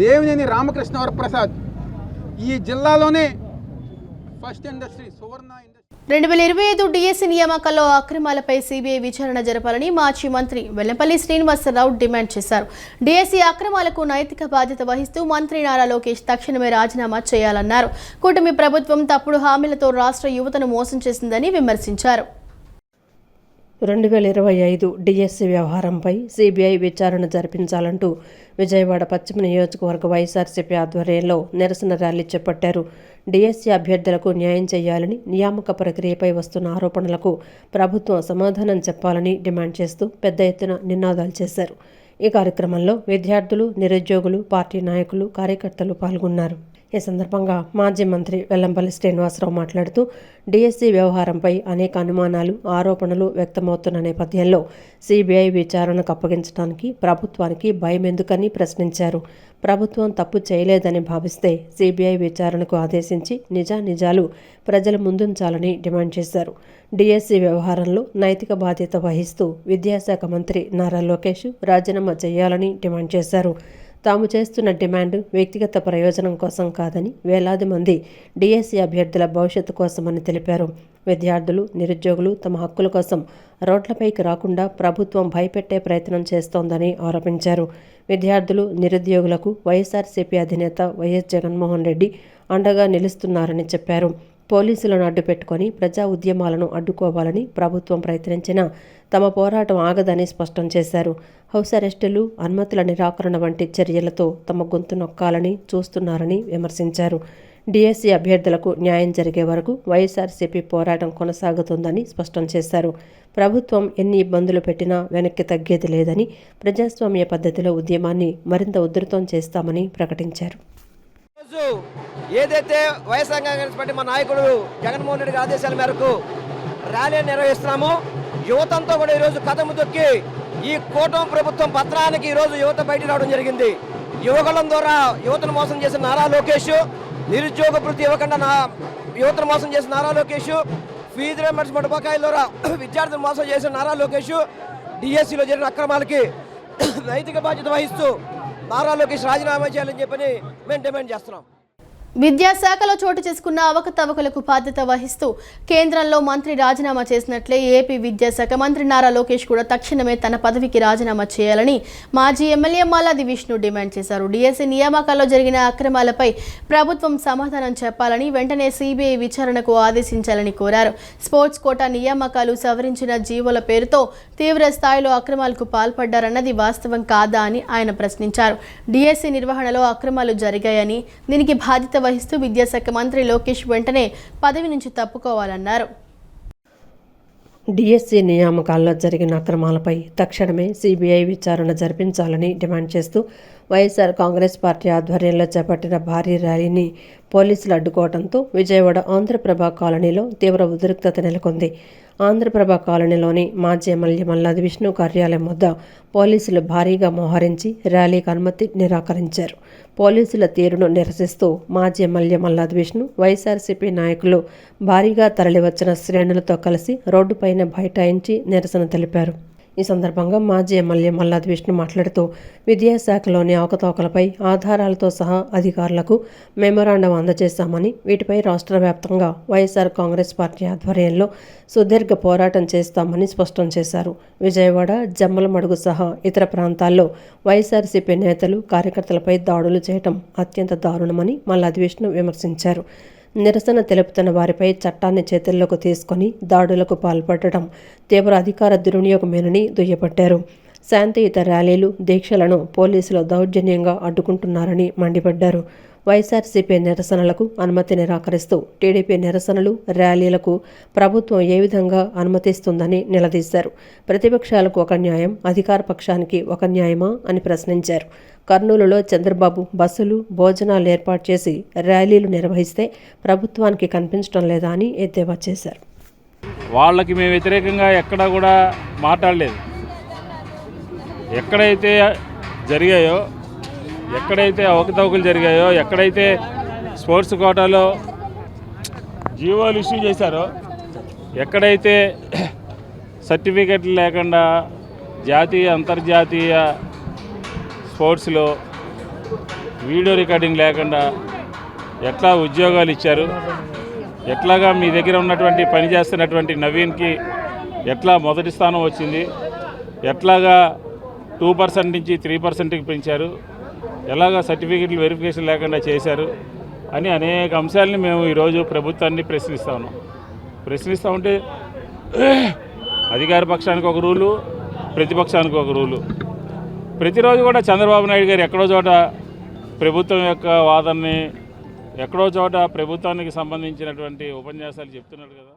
H: దేవినేని రామకృష్ణ వరప్రసాద్ ఈ జిల్లాలోనే ఫస్ట్ ఇండస్ట్రీ, సువర్ణ ఇండస్ట్రీ.
A: 2025 డిఎస్సీ నియామకాల్లో అక్రమాలపై సిబిఐ విచారణ జరపాలని మాజీ మంత్రి వెల్లంపల్లి శ్రీనివాసరావు డిమాండ్ చేశారు. డిఎస్సీ అక్రమాలకు నైతిక బాధ్యత వహిస్తూ మంత్రి నారా లోకేష్ తక్షణమే రాజీనామా చేయాలన్నారు. కూటమి ప్రభుత్వం తప్పుడు హామీలతో రాష్ట్ర యువతను మోసం చేసిందని విమర్శించారు.
B: 2025 డిఎస్సీ వ్యవహారంపై సిబిఐ విచారణ జరిపించాలంటూ విజయవాడ పశ్చిమ నియోజకవర్గ వైఎస్ఆర్సీపీ ఆధ్వర్యంలో నిరసన ర్యాలీ చేపట్టారు. డిఎస్సీ అభ్యర్థులకు న్యాయం చేయాలని, నియామక ప్రక్రియపై వస్తున్న ఆరోపణలకు ప్రభుత్వం సమాధానం చెప్పాలని డిమాండ్ చేస్తూ పెద్ద ఎత్తున నినాదాలు చేశారు. ఈ కార్యక్రమంలో విద్యార్థులు, నిరుద్యోగులు, పార్టీ నాయకులు, కార్యకర్తలు పాల్గొన్నారు. ఈ సందర్భంగా మాజీ మంత్రి వెల్లంపల్లి శ్రీనివాసరావు మాట్లాడుతూ డిఎస్సీ వ్యవహారంపై అనేక అనుమానాలు, ఆరోపణలు వ్యక్తమవుతున్న నేపథ్యంలో సిబిఐ విచారణకు అప్పగించడానికి ప్రభుత్వానికి భయం ఎందుకని ప్రశ్నించారు. ప్రభుత్వం తప్పు చేయలేదని భావిస్తే సిబిఐ విచారణకు ఆదేశించి నిజానిజాలు ప్రజల ముందుంచాలని డిమాండ్ చేశారు. డిఎస్సీ వ్యవహారంలో నైతిక బాధ్యత వహిస్తూ విద్యాశాఖ మంత్రి నారా లోకేష్ రాజీనామా చేయాలని డిమాండ్ చేశారు. తాము చేస్తున్న డిమాండ్ వ్యక్తిగత ప్రయోజనం కోసం కాదని, వేలాది మంది డిఎస్సీ అభ్యర్థుల భవిష్యత్తు కోసమని తెలిపారు. విద్యార్థులు, నిరుద్యోగులు తమ హక్కుల కోసం రోడ్లపైకి రాకుండా ప్రభుత్వం భయపెట్టే ప్రయత్నం చేస్తోందని ఆరోపించారు. విద్యార్థులు, నిరుద్యోగులకు వైఎస్ఆర్సీపీ అధినేత వైఎస్ జగన్మోహన్ రెడ్డి అండగా నిలుస్తున్నారని చెప్పారు. పోలీసులను అడ్డుపెట్టుకొని ప్రజా ఉద్యమాలను అడ్డుకోవాలని ప్రభుత్వం ప్రయత్నించినా తమ పోరాటం ఆగదని స్పష్టం చేశారు. హౌస్ అరెస్టులు, అనుమతుల నిరాకరణ వంటి చర్యలతో తమ గొంతు నొక్కాలని చూస్తున్నారని విమర్శించారు. డిఎస్సీ అభ్యర్థులకు న్యాయం జరిగే వరకు వైఎస్ఆర్సీపీ పోరాటం కొనసాగుతుందని స్పష్టం చేశారు. ప్రభుత్వం ఎన్ని ఇబ్బందులు పెట్టినా వెనక్కి తగ్గేది లేదని, ప్రజాస్వామ్య పద్ధతిలో ఉద్యమాన్ని మరింత ఉధృతం చేస్తామని ప్రకటించారు.
I: ఏదైతే వైఎస్ఆర్ కాంగ్రెస్ పార్టీ మా నాయకుడు జగన్మోహన్ రెడ్డి ఆదేశాల మేరకు ర్యాలీ నిర్వహిస్తున్నామో, యువతంతో కూడా ఈరోజు కదము తొక్కి ఈ కూటమి ప్రభుత్వం పత్రానికి ఈరోజు యువత బయట రావడం జరిగింది. యువకులం ద్వారా యువతను మోసం చేసిన నారా లోకేష్, నిరుద్యోగ వృత్తి ఇవ్వకుండా యువతను మోసం చేసిన నారా లోకేష్, ఫీజు రియంబర్స్మెంట్ బకాయిల ద్వారా విద్యార్థులను మోసం చేసిన నారా లోకేష్, డిఎస్సీలో జరిగిన అక్రమాలకి నైతిక బాధ్యత వహిస్తూ నారా లోకేష్ రాజీనామా చేయాలని చెప్పని మేము డిమాండ్ చేస్తున్నాం.
A: విద్యాశాఖలో చోటు చేసుకున్న అవకతవకలకు బాధ్యత వహిస్తూ కేంద్రంలో మంత్రి రాజీనామా చేసినట్లే ఏపీ విద్యాశాఖ మంత్రి నారా లోకేష్ కూడా తక్షణమే తన పదవికి రాజీనామా చేయాలని మాజీ ఎమ్మెల్యే మల్లాది విష్ణు డిమాండ్ చేశారు. డిఎస్సీ నియామకాల్లో జరిగిన అక్రమాలపై ప్రభుత్వం సమాధానం చెప్పాలని, వెంటనే సిబిఐ విచారణకు ఆదేశించాలని కోరారు. స్పోర్ట్స్ కోటా నియామకాలు సవరించిన జీవోల పేరుతో తీవ్ర స్థాయిలో అక్రమాలకు పాల్పడ్డారన్నది వాస్తవం కాదా అని ఆయన ప్రశ్నించారు. డిఎస్సీ నిర్వహణలో అక్రమాలు జరిగాయని, దీనికి బాధ్యత వహిస్తూ విద్యాశాఖ మంత్రి లోకేష్ వెంటనే పదవి నుంచి తప్పుకోవాలన్నారు.
B: డిఎస్సీ నియామకాల్లో జరిగిన అక్రమాలపై తక్షణమే సిబిఐ విచారణ జరిపించాలని డిమాండ్ చేస్తూ వైఎస్ఆర్ కాంగ్రెస్ పార్టీ ఆధ్వర్యంలో చేపట్టిన భారీ ర్యాలీని పోలీసులు అడ్డుకోవడంతో విజయవాడ ఆంధ్రప్రభ కాలనీలో తీవ్ర ఉద్రిక్తత నెలకొంది. ఆంధ్రప్రభ కాలనీలోని మాజీ ఎమ్మెల్యే మల్లాది విష్ణు కార్యాలయం వద్ద పోలీసులు భారీగా మోహరించి ర్యాలీకి అనుమతి నిరాకరించారు. పోలీసుల తీరును నిరసిస్తూ మాజీ ఎమ్మెల్యే మల్లాది విష్ణు, వైఎస్ఆర్సీపీ నాయకులు భారీగా తరలివచ్చిన శ్రేణులతో కలిసి రోడ్డుపైన బైఠాయించి నిరసన తెలిపారు. ఈ సందర్భంగా మాజీ ఎమ్మెల్యే మల్లాది విష్ణు మాట్లాడుతూ విద్యాశాఖలోని అవకతవకలపై ఆధారాలతో సహా అధికారులకు మెమోరాండం అందజేశామని, వీటిపై రాష్ట్ర వ్యాప్తంగా వైఎస్ఆర్ కాంగ్రెస్ పార్టీ ఆధ్వర్యంలో సుదీర్ఘ పోరాటం చేస్తామని స్పష్టం చేశారు. విజయవాడ, జమ్మలమడుగు సహా ఇతర ప్రాంతాల్లో వైఎస్ఆర్సీపీ నేతలు, కార్యకర్తలపై దాడులు చేయడం అత్యంత దారుణమని మల్లాది విష్ణు విమర్శించారు. నిరసన తెలుపుతున్న వారిపై చట్టాన్ని చేతుల్లోకి తీసుకొని దాడులకు పాల్పడటం తీవ్ర అధికార దుర్వినియోగమేనని దుయ్యబట్టారు. శాంతియుత ర్యాలీలు, దీక్షలను పోలీసులు దౌర్జన్యంగా అడ్డుకుంటున్నారని మండిపడ్డారు. వైఎస్ఆర్సీపీ నిరసనలకు అనుమతి నిరాకరిస్తూ టీడీపీ నిరసనలు, ర్యాలీలకు ప్రభుత్వం ఏ విధంగా అనుమతిస్తుందని నిలదీశారు. ప్రతిపక్షాలకు ఒక న్యాయం, అధికార పక్షానికి ఒక న్యాయమా అని ప్రశ్నించారు. కర్నూలులో చంద్రబాబు బస్సులు, భోజనాలు ఏర్పాటు చేసి ర్యాలీలు నిర్వహిస్తే ప్రభుత్వానికి కనిపించడం లేదా అని ఎద్దేవా చేశారు.
J: వాళ్ళకి మేము వ్యతిరేకంగా ఎక్కడా కూడా మాట్లాడలేదు. ఎక్కడైతే జరిగాయో, ఎక్కడైతే అవకతవకలు జరిగాయో, ఎక్కడైతే స్పోర్ట్స్ కోటాలో జీవోలు ఇష్యూ చేశారో, ఎక్కడైతే సర్టిఫికెట్లు లేకుండా జాతీయ, అంతర్జాతీయ స్పోర్ట్స్లో వీడియో రికార్డింగ్ లేకుండా ఎట్లా ఉద్యోగాలు ఇచ్చారు, ఎట్లాగా మీ దగ్గర ఉన్నటువంటి పని చేస్తున్నటువంటి నవీన్కి ఎట్లా మొదటి స్థానం వచ్చింది, ఎట్లాగా 2% నుంచి 3%కి పెంచారు, ఎలాగా సర్టిఫికెట్లు వెరిఫికేషన్ లేకుండా చేశారు అని అనేక అంశాలని మేము ఈరోజు ప్రభుత్వాన్ని ప్రశ్నిస్తూ ఉంటే అధికార పక్షానికి ఒక రూలు, ప్రతిపక్షానికి ఒక రూలు. ప్రతిరోజు కూడా చంద్రబాబు నాయుడు గారు ఎక్కడో చోట ప్రభుత్వం యొక్క వాదనని, ఎక్కడో చోట ప్రభుత్వానికి సంబంధించినటువంటి ఉపన్యాసాలు చెప్తున్నాడు కదా.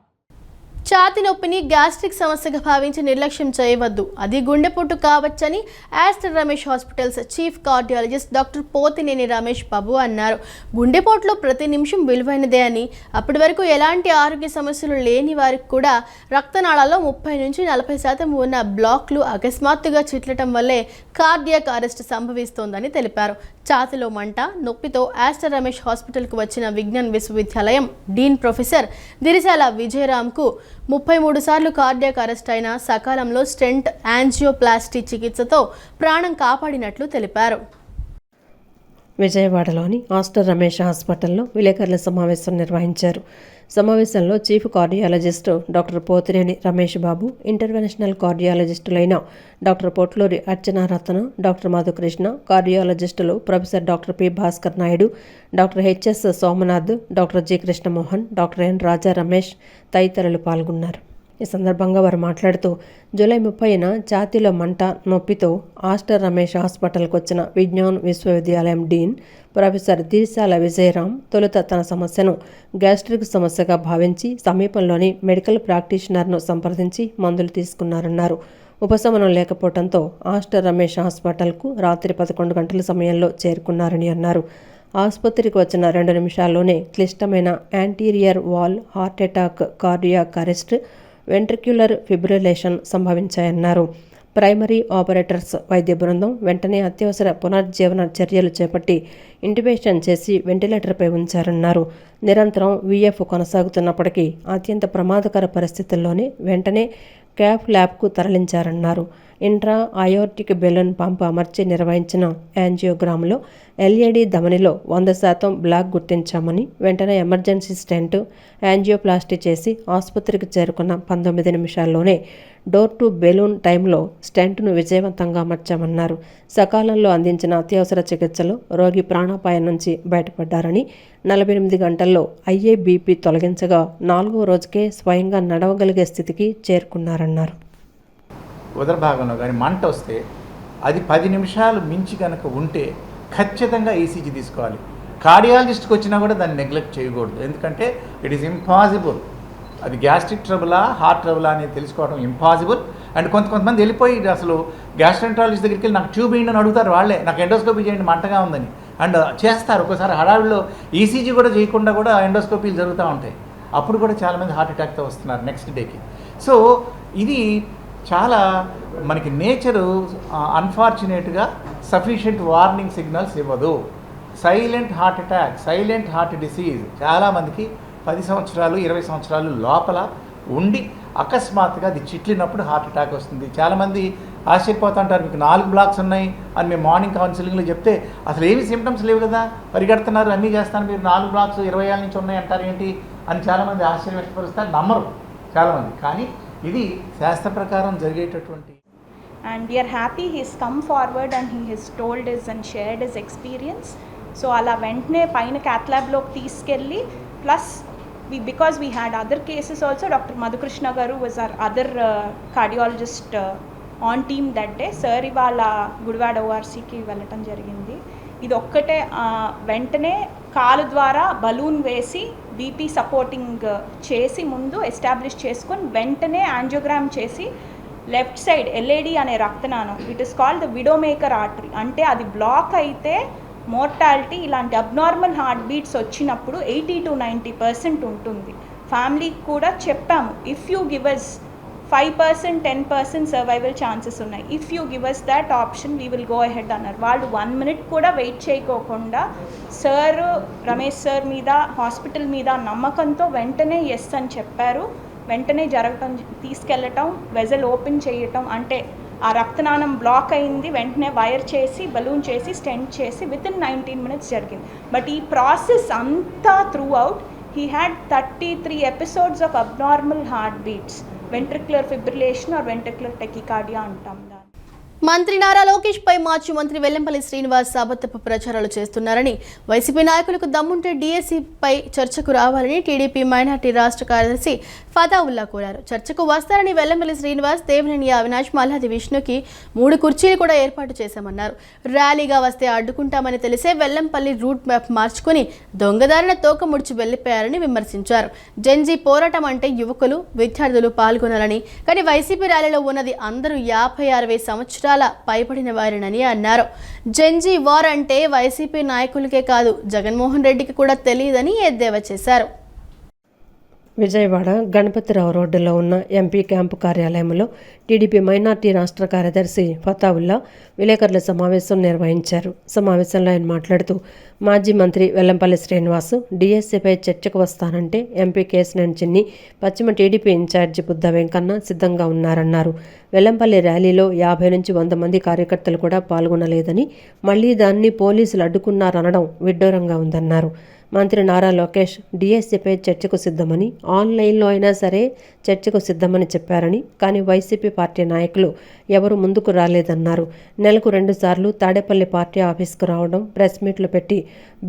A: ఛాతీ నొప్పిని గ్యాస్ట్రిక్ సమస్యగా భావించి నిర్లక్ష్యం చేయవద్దు, అది గుండెపోటు కావచ్చని Aster Ramesh hospitals chief cardiologist doctor Pothineni Ramesh Babu అన్నారు. గుండెపోటులో ప్రతి నిమిషం విలువైనదే అని, అప్పటి వరకు ఎలాంటి ఆరోగ్య సమస్యలు లేని వారికి కూడా రక్తనాళాల్లో 30 నుంచి 40% ఉన్న బ్లాక్లు అకస్మాత్తుగా చిట్లటం వల్లే కార్డియాక్ అరెస్ట్ సంభవిస్తోందని తెలిపారు. ఛాతీలో మంట, నొప్పితో ఆస్టర్ రమేష్ హాస్పిటల్కు వచ్చిన విజ్ఞాన్ విశ్వవిద్యాలయం డీన్ ప్రొఫెసర్ దిరిశాల విజయరామ్కు 33 సార్లు కార్డియాక్ అరెస్ట్ అయిన సకాలంలో స్టెంట్, యాంజియోప్లాస్టీ చికిత్సతో ప్రాణం కాపాడినట్లు తెలిపారు.
B: విజయవాడలోని ఆస్టర్ రమేష్ హాస్పిటల్లో విలేకరుల సమావేశం నిర్వహించారు. సమావేశంలో chief cardiologist doctor Pothineni Ramesh Babu, interventional కార్డియాలజిస్టులైన డాక్టర్ పొట్లూరి అర్చనారత్న, డాక్టర్ మధుకృష్ణ, కార్డియాలజిస్టులు professor doctor P Bhaskar Naidu, doctor HS Somnath, doctor G Krishnamohan, doctor N Raja Ramesh తదితరులు పాల్గొన్నారు. ఈ సందర్భంగా వారు మాట్లాడుతూ జూలై 30న ఛాతీలో మంట, నొప్పితో ఆస్టర్ రమేష్ హాస్పిటల్కు వచ్చిన విజ్ఞాన్ విశ్వవిద్యాలయం డీన్ ప్రొఫెసర్ దిరిశాల విజయరాం తొలుత తన సమస్యను గ్యాస్ట్రిక్ సమస్యగా భావించి సమీపంలోని మెడికల్ ప్రాక్టీషనర్ను సంప్రదించి మందులు తీసుకున్నారన్నారు. ఉపశమనం లేకపోవడంతో ఆస్టర్ రమేష్ హాస్పిటల్కు రాత్రి 11 గంటల సమయంలో చేరుకున్నారని అన్నారు. ఆసుపత్రికి వచ్చిన 2 నిమిషాల్లోనే క్లిష్టమైన anterior wall heart attack, cardiac arrest, ventricular fibrillation సంభవించాయన్నారు. ప్రైమరీ ఆపరేటర్స్ వైద్య బృందం వెంటనే అత్యవసర పునర్జీవన చర్యలు చేపట్టి ఇంటిబేషన్ చేసి వెంటిలేటర్పై ఉంచారన్నారు. నిరంతరం వీఎఫ్ కొనసాగుతున్నప్పటికీ అత్యంత ప్రమాదకర పరిస్థితుల్లోనే వెంటనే క్యాఫ్ ల్యాబ్కు తరలించారన్నారు. ఇంట్రా అయోర్టిక్ బెలూన్ పంపు అమర్చి నిర్వహించిన యాంజియోగ్రామ్లో ఎల్ఏడి ధమనిలో 100% బ్లాక్ గుర్తించామని, వెంటనే ఎమర్జెన్సీ స్టెంట్, యాంజియోప్లాస్టీ చేసి ఆసుపత్రికి చేరుకున్న 19 నిమిషాల్లోనే డోర్ టు బెలూన్ టైంలో స్టెంట్ను విజయవంతంగా అమర్చామన్నారు. సకాలంలో అందించిన అత్యవసర చికిత్సలో రోగి ప్రాణాపాయం నుంచి బయటపడ్డారని, 48 గంటల్లో ఐఏబీపీ తొలగించగా 4వ రోజుకే స్వయంగా నడవగలిగే స్థితికి చేరుకున్నారన్నారు.
K: ఉదర భాగంలో కానీ మంట వస్తే అది 10 నిమిషాలు మించి కనుక ఉంటే ఖచ్చితంగా ఈసీజీ తీసుకోవాలి. కార్డియాలజిస్ట్కి వచ్చినా కూడా దాన్ని నెగ్లెక్ట్ చేయకూడదు. ఎందుకంటే ఇట్ ఈస్ ఇంపాసిబుల్. అది గ్యాస్ట్రిక్ ట్రబులా హార్ట్ ట్రబులా అనేది తెలుసుకోవడం ఇంపాసిబుల్. అండ్ కొంతమంది వెళ్ళిపోయి అసలు గ్యాస్ట్రెంట్రాలజిస్ట్ దగ్గరికి వెళ్ళి నాకు ట్యూబ్ వేయండి అని అడుగుతారు. వాళ్ళే నాకు ఎండోస్కోపీ చేయండి మంటగా ఉందని అండ్ చేస్తారు. ఒక్కోసారి హడావిడిలో ఈసీజీ కూడా చేయకుండా కూడా ఎండోస్కోపీలు జరుగుతూ ఉంటాయి. అప్పుడు కూడా చాలామంది హార్ట్ అటాక్తో వస్తున్నారు నెక్స్ట్ డేకి. సో ఇది చాలా మనకి నేచరు అన్ఫార్చునేట్గా సఫిషియెంట్ వార్నింగ్ సిగ్నల్స్ ఇవ్వదు. Silent heart attack, silent heart disease చాలామందికి 10 సంవత్సరాలు 20 సంవత్సరాలు లోపల ఉండి అకస్మాత్తుగా అది చిట్లినప్పుడు హార్ట్ అటాక్ వస్తుంది. చాలామంది ఆశ్చర్యపోతుంటారు, మీకు 4 బ్లాక్స్ ఉన్నాయి అని మేము మార్నింగ్ కౌన్సిలింగ్లో చెప్తే అసలు ఏమి సిమ్టమ్స్ లేవు కదా, పరిగెడుతున్నారు, అన్నీ చేస్తాను, మీరు 4 బ్లాక్స్ 20 ఏళ్ళ నుంచి ఉన్నాయి అంటారు ఏంటి అని చాలామంది ఆశ్చర్యం వ్యక్తపరుస్తారు, నమ్మరు చాలామంది. కానీ ఇది శాస్త్ర ప్రకారం జరిగేటటువంటి.
L: And we are happy he's come forward and he has told us and shared his experience. So అలా వెంటనే పైన cath lab లోకి తీసుకెళ్ళి plus because we had other cases also, Dr. Madhukrishna garu was our other cardiologist on team that day. Sir ఇవాళ గుడివాడ ORCకి వెళ్ళటం జరిగింది. ఇది ఒక్కటే వెంటనే కాలు ద్వారా బలూన్ వేసి బీపీ సపోర్టింగ్ చేసి ముందు ఎస్టాబ్లిష్ చేసుకొని వెంటనే యాంజియోగ్రామ్ చేసి లెఫ్ట్ సైడ్ ఎల్ఏడి అనే రక్తనాళం, it is called the widowmaker artery, అంటే అది బ్లాక్ అయితే మోర్టాలిటీ ఇలాంటి అబ్నార్మల్ హార్ట్ బీట్స్ వచ్చినప్పుడు 80 to 90% ఉంటుంది. ఫ్యామిలీకి కూడా చెప్పాము, if you give us 5% 10% survival chances ఉన్నాయి, if you give us that option we will go ahead అన్నారు. వాళ్ళు 1 minute కూడా వెయిట్ చేయకోకుండా సార్ రమేష్ సార్ మీద హాస్పిటల్ మీద నమ్మకంతో వెంటనే ఎస్ అని చెప్పారు. వెంటనే జరగటం, తీసుకెళ్ళటం, వెజల్ ఓపెన్ చేయటం, అంటే ఆ రక్తనాళం బ్లాక్ అయింది, వెంటనే వైర్ చేసి బలూన్ చేసి స్టెంట్ చేసి వితిన్ 19 minutes జరిగింది. బట్ ఈ ప్రాసెస్ అంతా through out he had 33 episodes of abnormal heartbeats, ventricular fibrillation or ventricular tachycardia అంటాం.
A: మంత్రి నారా లోకేష్ పై మాజీ మంత్రి వెల్లంపల్లి శ్రీనివాస్ అబద్ధపు ప్రచారాలు చేస్తున్నారని, వైసీపీ నాయకులకు దమ్ముంటే డీఎస్సీపై చర్చకు రావాలని టీడీపీ మైనార్టీ రాష్ట్ర కార్యదర్శి ఫతావుల్లా కోరారు. చర్చకు వస్తారని వెల్లంపల్లి శ్రీనివాస్, దేవినేని అవినాష్, మల్లాది విష్ణుకి 3 కుర్చీలు కూడా ఏర్పాటు చేశామన్నారు. ర్యాలీగా వస్తే అడ్డుకుంటామని తెలిసే వెల్లంపల్లి రూట్ మ్యాప్ మార్చుకుని దొంగదారిన తోక ముడిచి వెళ్లిపోయారని విమర్శించారు. జెన్జీ పోరాటం అంటే యువకులు, విద్యార్థులు పాల్గొనాలని, కానీ వైసీపీ ర్యాలీలో ఉన్నది అందరూ 50-60 సంవత్సరాలు పైబడిన వారినని అన్నారు. జెన్జీ వార్ అంటే వైసీపీ నాయకులకే కాదు జగన్మోహన్ రెడ్డికి కూడా తెలియదని ఎద్దేవా చేశారు.
B: విజయవాడ గణపతిరావు రోడ్డులో ఉన్న ఎంపీ క్యాంపు కార్యాలయంలో టీడీపీ మైనార్టీ రాష్ట్ర కార్యదర్శి ఫతావుల్లా విలేకరుల సమావేశం నిర్వహించారు. సమావేశంలో ఆయన మాట్లాడుతూ మాజీ మంత్రి వెల్లంపల్లి శ్రీనివాస్ డీఎస్సీపై చర్చకు వస్తానంటే ఎంపీ కేశినేని చిన్ని, పశ్చిమ టీడీపీ ఇన్ఛార్జి బుద్ధ వెంకన్న సిద్ధంగా ఉన్నారన్నారు. వెల్లంపల్లి ర్యాలీలో 50 నుంచి 100 మంది కార్యకర్తలు కూడా పాల్గొనలేదని, మళ్లీ దాన్ని పోలీసులు అడ్డుకున్నారనడం విడ్డూరంగా ఉందన్నారు. మంత్రి నారా లోకేష్ డీఎస్సీపై చర్చకు సిద్ధమని, ఆన్లైన్లో అయినా సరే చర్చకు సిద్ధమని చెప్పారని, కానీ వైసీపీ పార్టీ నాయకులు ఎవరు ముందుకు రాలేదన్నారు. నెలకు 2 సార్లు తాడేపల్లి పార్టీ ఆఫీస్కు రావడం, ప్రెస్ మీట్లు పెట్టి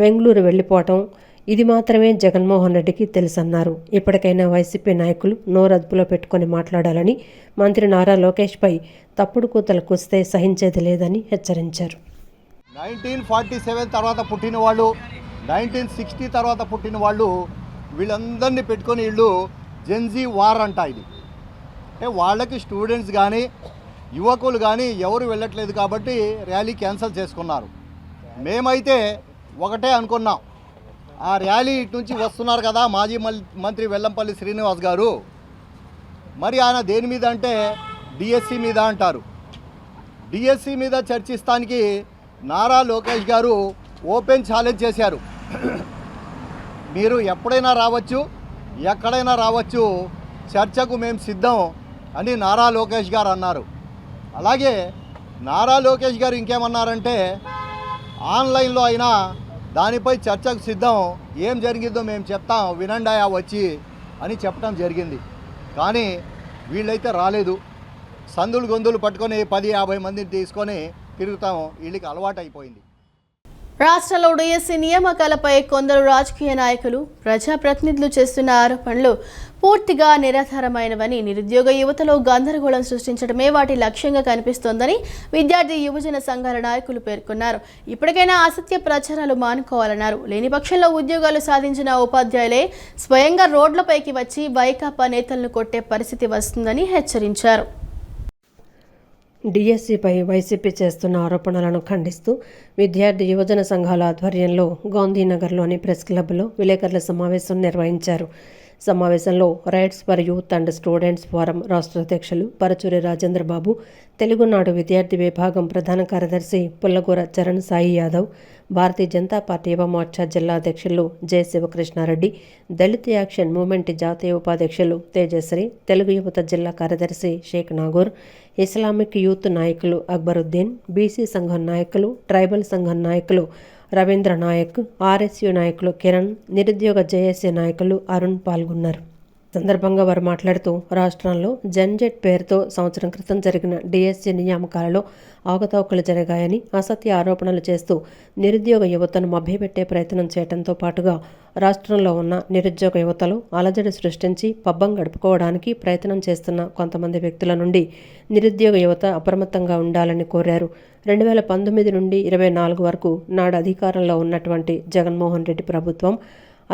B: బెంగళూరు వెళ్లిపోవటం, ఇది మాత్రమే జగన్మోహన్ రెడ్డికి తెలుసన్నారు. ఇప్పటికైనా వైసీపీ నాయకులు నోరదుపులో పెట్టుకుని మాట్లాడాలని, మంత్రి నారా లోకేష్పై తప్పుడు కూతలు కూస్తే సహించేది లేదని హెచ్చరించారు.
M: 1947 తర్వాత పుట్టిన వాళ్ళు, 1960 తర్వాత పుట్టిన వాళ్ళు, వీళ్ళందరినీ పెట్టుకొని వీళ్ళు జెన్జీ వార్ అంట. ఇది అంటే వాళ్ళకి స్టూడెంట్స్ కానీ యువకులు కానీ ఎవరు వెళ్ళట్లేదు కాబట్టి ర్యాలీ క్యాన్సిల్ చేసుకున్నారు. మేమైతే ఒకటే అనుకున్నాం, ఆ ర్యాలీ ఇటు నుంచి వస్తున్నారు కదా మాజీ మంత్రి వెల్లంపల్లి శ్రీనివాస్ గారు, మరి ఆయన దేని మీద అంటే డిఎస్సి మీద అంటారు. డిఎస్సి మీద చర్చిస్తానికి నారా లోకేష్ గారు ఓపెన్ ఛాలెంజ్ చేశారు. మీరు ఎప్పుడైనా రావచ్చు, ఎక్కడైనా రావచ్చు, చర్చకు మేము సిద్ధం అని నారా లోకేష్ గారు అన్నారు. అలాగే నారా లోకేష్ గారు ఇంకేమన్నారంటే ఆన్లైన్లో అయినా దానిపై చర్చకు సిద్ధం, ఏం జరిగిందో మేము చెప్తాం వినండి వచ్చి అని చెప్పడం జరిగింది. కానీ వీళ్ళైతే రాలేదు. సందులు గొంతులు పట్టుకొని 10-50 మందిని తీసుకొని తిరుగుతాం, వీళ్ళకి అలవాటు అయిపోయింది.
A: రాష్ట్రంలో డిఎస్సీ నియామకాలపై కొందరు రాజకీయ నాయకులు, ప్రజాప్రతినిధులు చేస్తున్న ఆరోపణలు పూర్తిగా నిరాధారమైనవని, నిరుద్యోగ యువతలో గందరగోళం సృష్టించడమే వాటి లక్ష్యంగా కనిపిస్తోందని విద్యార్థి యువజన సంఘాల నాయకులు పేర్కొన్నారు. ఇప్పటికైనా అసత్య ప్రచారాలు మానుకోవాలన్నారు. లేని పక్షంలో ఉద్యోగాలు సాధించిన ఉపాధ్యాయులే స్వయంగా రోడ్లపైకి వచ్చి వైకాపా నేతలను కొట్టే పరిస్థితి వస్తుందని హెచ్చరించారు.
B: డిఎస్సీపై వైసీపీ చేస్తున్న ఆరోపణలను ఖండిస్తూ విద్యార్థి యువజన సంఘాల ఆధ్వర్యంలో గాంధీనగర్లోని ప్రెస్ క్లబ్లో విలేకరుల సమావేశం నిర్వహించారు. సమావేశంలో rights for youth and students forum రాష్ట్ర అధ్యక్షులు పరచూరి రాజేంద్రబాబు, తెలుగునాడు విద్యార్థి విభాగం ప్రధాన కార్యదర్శి పుల్లగూర చరణ్ సాయి యాదవ్, భారతీయ జనతా పార్టీ యువ మోర్చా జిల్లా అధ్యక్షులు జె శివకృష్ణారెడ్డి, దళిత యాక్షన్ మూవ్మెంట్ జాతీయ ఉపాధ్యక్షులు తేజశ్రీ, తెలుగు యువత జిల్లా కార్యదర్శి షేక్ నాగూర్, ఇస్లామిక్ యూత్ నాయకులు అక్బరుద్దీన్, బీసీ సంఘం నాయకులు, ట్రైబల్ సంఘం నాయకులు రవీంద్ర నాయక్, ఆర్ఎస్యు నాయకులు కిరణ్, నిరుద్యోగ జేఏసీ నాయకులు అరుణ్ పాల్గొన్నారు. సందర్భంగా వారు మాట్లాడుతూ రాష్ట్రంలో జన్జెట్ పేరుతో సంవత్సరం క్రితం జరిగిన డిఎస్సీ నియామకాలలో అవకతవకలు జరిగాయని, అసత్య ఆరోపణలు చేస్తూ నిరుద్యోగ యువతను మభ్యపెట్టే ప్రయత్నం చేయడంతో పాటుగా రాష్ట్రంలో ఉన్న నిరుద్యోగ యువతలో అలజడి సృష్టించి పబ్బం గడుపుకోవడానికి ప్రయత్నం చేస్తున్న కొంతమంది వ్యక్తుల నుండి నిరుద్యోగ యువత అప్రమత్తంగా ఉండాలని కోరారు. 2019 నుండి 24 వరకు నాడు అధికారంలో ఉన్నటువంటి జగన్మోహన్ రెడ్డి ప్రభుత్వం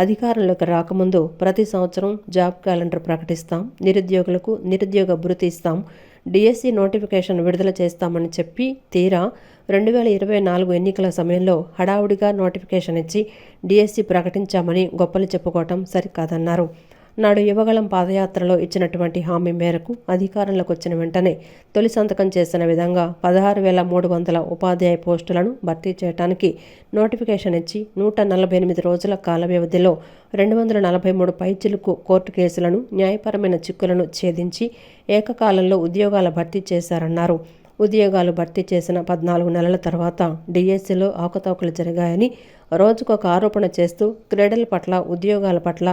B: అధికారంలోకి రాకముందు ప్రతి సంవత్సరం జాబ్ క్యాలెండర్ ప్రకటిస్తాం, నిరుద్యోగులకు నిరుద్యోగ భృతి ఇస్తాం, డిఎస్సీ నోటిఫికేషన్ విడుదల చేస్తామని చెప్పి తీరా 2024 ఎన్నికల సమయంలో హడావుడిగా నోటిఫికేషన్ ఇచ్చి డిఎస్సీ ప్రకటించామని గొప్పలు చెప్పుకోవటం సరికాదన్నారు. నాడు యువగళం పాదయాత్రలో ఇచ్చినటువంటి హామీ మేరకు అధికారంలోకి వచ్చిన వెంటనే తొలి సంతకం చేసిన విధంగా 16,300 ఉపాధ్యాయ పోస్టులను భర్తీ చేయడానికి నోటిఫికేషన్ ఇచ్చి 148 రోజుల కాల వ్యవధిలో 243 పైచిలుకు కోర్టు కేసులను, న్యాయపరమైన చిక్కులను ఛేదించి ఏకకాలంలో ఉద్యోగాల భర్తీ చేశారన్నారు. ఉద్యోగాలు భర్తీ చేసిన 14 నెలల తర్వాత డిఎస్సీలో అవకతవకలు జరిగాయని రోజుకొక ఆరోపణ చేస్తూ క్రీడల పట్ల, ఉద్యోగాల పట్ల,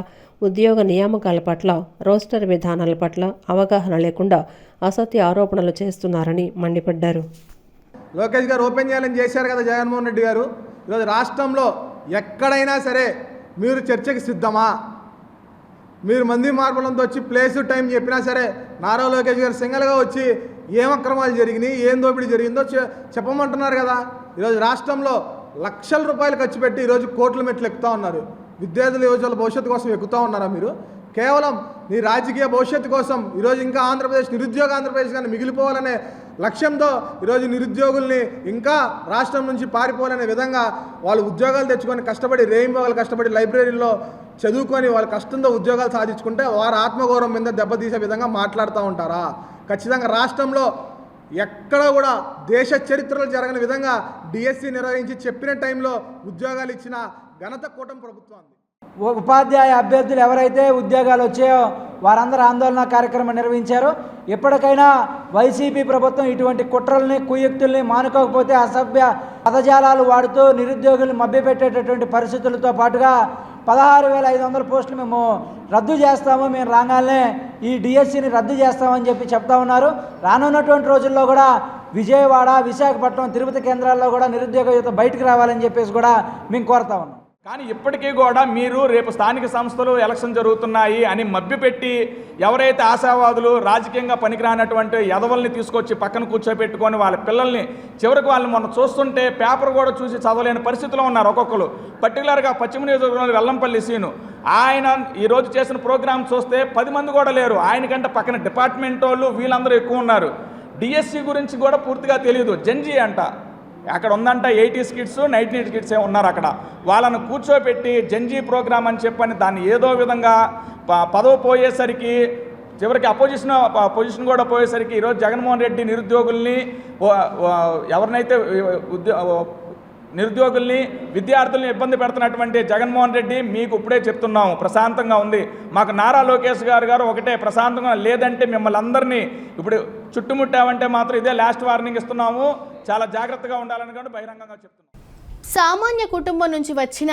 B: ఉద్యోగ నియామకాల పట్ల, రోస్టర్ విధానాల పట్ల అవగాహన లేకుండా అసత్య ఆరోపణలు చేస్తున్నారని మండిపడ్డారు.
H: లోకేష్ గారు ఓపెన్ ఛాలెంజ్ చేశారు కదా జగన్మోహన్ రెడ్డి గారు. ఈరోజు రాష్ట్రంలో ఎక్కడైనా సరే మీరు చర్చకి సిద్ధమా? మీరు మంది మార్పులంతో వచ్చి ప్లేసు టైం చెప్పినా సరే నారా లోకేష్ గారు సింగల్గా వచ్చి ఏం అక్రమాలు జరిగినాయి, ఏం దోపిడీ జరిగిందో చెప్పమంటున్నారు కదా. ఈరోజు రాష్ట్రంలో లక్షల రూపాయలు ఖర్చు పెట్టి ఈరోజు కోట్ల మెట్లు ఎక్కుతూ ఉన్నారు. విద్యార్థుల యువజనుల భవిష్యత్తు కోసం ఎక్కుతూ ఉన్నారా మీరు? కేవలం నీ రాజకీయ భవిష్యత్తు కోసం ఈరోజు ఇంకా ఆంధ్రప్రదేశ్ నిరుద్యోగ ఆంధ్రప్రదేశ్గానే మిగిలిపోవాలనే లక్ష్యంతో ఈరోజు నిరుద్యోగుల్ని ఇంకా రాష్ట్రం నుంచి పారిపోవాలనే విధంగా వాళ్ళు ఉద్యోగాలు తెచ్చుకొని కష్టపడి రేయింబోగలు కష్టపడి లైబ్రరీలో చదువుకొని వాళ్ళ కష్టంతో ఉద్యోగాలు సాధించుకుంటే వారి ఆత్మగౌరవం మీద దెబ్బతీసే విధంగా మాట్లాడుతూ ఉంటారా? ఖచ్చితంగా రాష్ట్రంలో ఎక్కడ కూడా దేశ చరిత్రలో జరగని విధంగా డిఎస్సి నిర్వహించి చెప్పిన టైంలో ఉద్యోగాలు ఇచ్చిన ఘనత కూటమి ప్రభుత్వం.
N: ఉపాధ్యాయ అభ్యర్థులు ఎవరైతే ఉద్యోగాలు వచ్చాయో వారందరూ ఆందోళన కార్యక్రమం నిర్వహించారు. ఎప్పటికైనా వైసీపీ ప్రభుత్వం ఇటువంటి కుట్రల్ని కుయుక్తుల్ని మానుకోకపోతే అసభ్య పదజాలాలు వాడుతూ నిరుద్యోగులను మభ్యపెట్టేటటువంటి పరిస్థితులతో పాటుగా 16,500 పోస్టులు మేము రద్దు చేస్తాము, మేము రాగానే ఈ డిఎస్సిని రద్దు చేస్తామని చెప్పి చెప్తా ఉన్నారు. రానున్నటువంటి రోజుల్లో కూడా విజయవాడ, విశాఖపట్నం, తిరుపతి కేంద్రాల్లో కూడా నిరుద్యోగ యువత బయటకు రావాలని చెప్పేసి కూడా మేము కోరుతా ఉన్నాం.
O: కానీ ఇప్పటికీ కూడా మీరు రేపు స్థానిక సంస్థలు ఎలక్షన్ జరుగుతున్నాయి అని మభ్యపెట్టి ఎవరైతే ఆశావాదులు రాజకీయంగా పనికిరానటువంటి ఎదవల్ని తీసుకొచ్చి పక్కన కూర్చోబెట్టుకొని వాళ్ళ పిల్లల్ని చివరికి వాళ్ళని మొన్న చూస్తుంటే పేపర్ కూడా చూసి చదవలేని పరిస్థితిలో ఉన్నారు ఒక్కొక్కరు. పర్టికులర్గా పశ్చిమ నియోజకవర్గంలో వెల్లంపల్లి సీను ఆయన ఈరోజు చేసిన ప్రోగ్రామ్ చూస్తే 10 మంది కూడా లేరు. ఆయనకంటే పక్కన డిపార్ట్మెంట్ వాళ్ళు వీళ్ళందరూ ఎక్కువ ఉన్నారు. డిఎస్సి గురించి కూడా పూర్తిగా తెలియదు. జెన్జీ అంట అక్కడ ఉందంట, 80s కిడ్స్ 90s కిడ్స్ ఉన్నారు అక్కడ. వాళ్ళను కూర్చోబెట్టి జెన్జీ ప్రోగ్రామ్ అని చెప్పని దాన్ని ఏదో విధంగా పదవి పోయేసరికి చివరికి పొజిషన్ కూడా పోయేసరికి ఈరోజు జగన్మోహన్ రెడ్డి నిరుద్యోగుల్ని ఎవరినైతే నిరుద్యోగుల్ని విద్యార్థుల్ని ఇబ్బంది పెడుతున్నటువంటి జగన్మోహన్ రెడ్డి మీకు ఇప్పుడే చెప్తున్నాము, ప్రశాంతంగా ఉంది. మాకు నారా లోకేష్ గారు ఒకటే, ప్రశాంతంగా లేదంటే మిమ్మల్ని అందరినీ ఇప్పుడు చుట్టుముట్టామంటే మాత్రం ఇదే లాస్ట్ వార్నింగ్ ఇస్తున్నాము, చాలా జాగ్రత్తగా ఉండాలని కూడా బహిరంగంగా చెప్తున్నాం.
A: సామాన్య కుటుంబం నుంచి వచ్చిన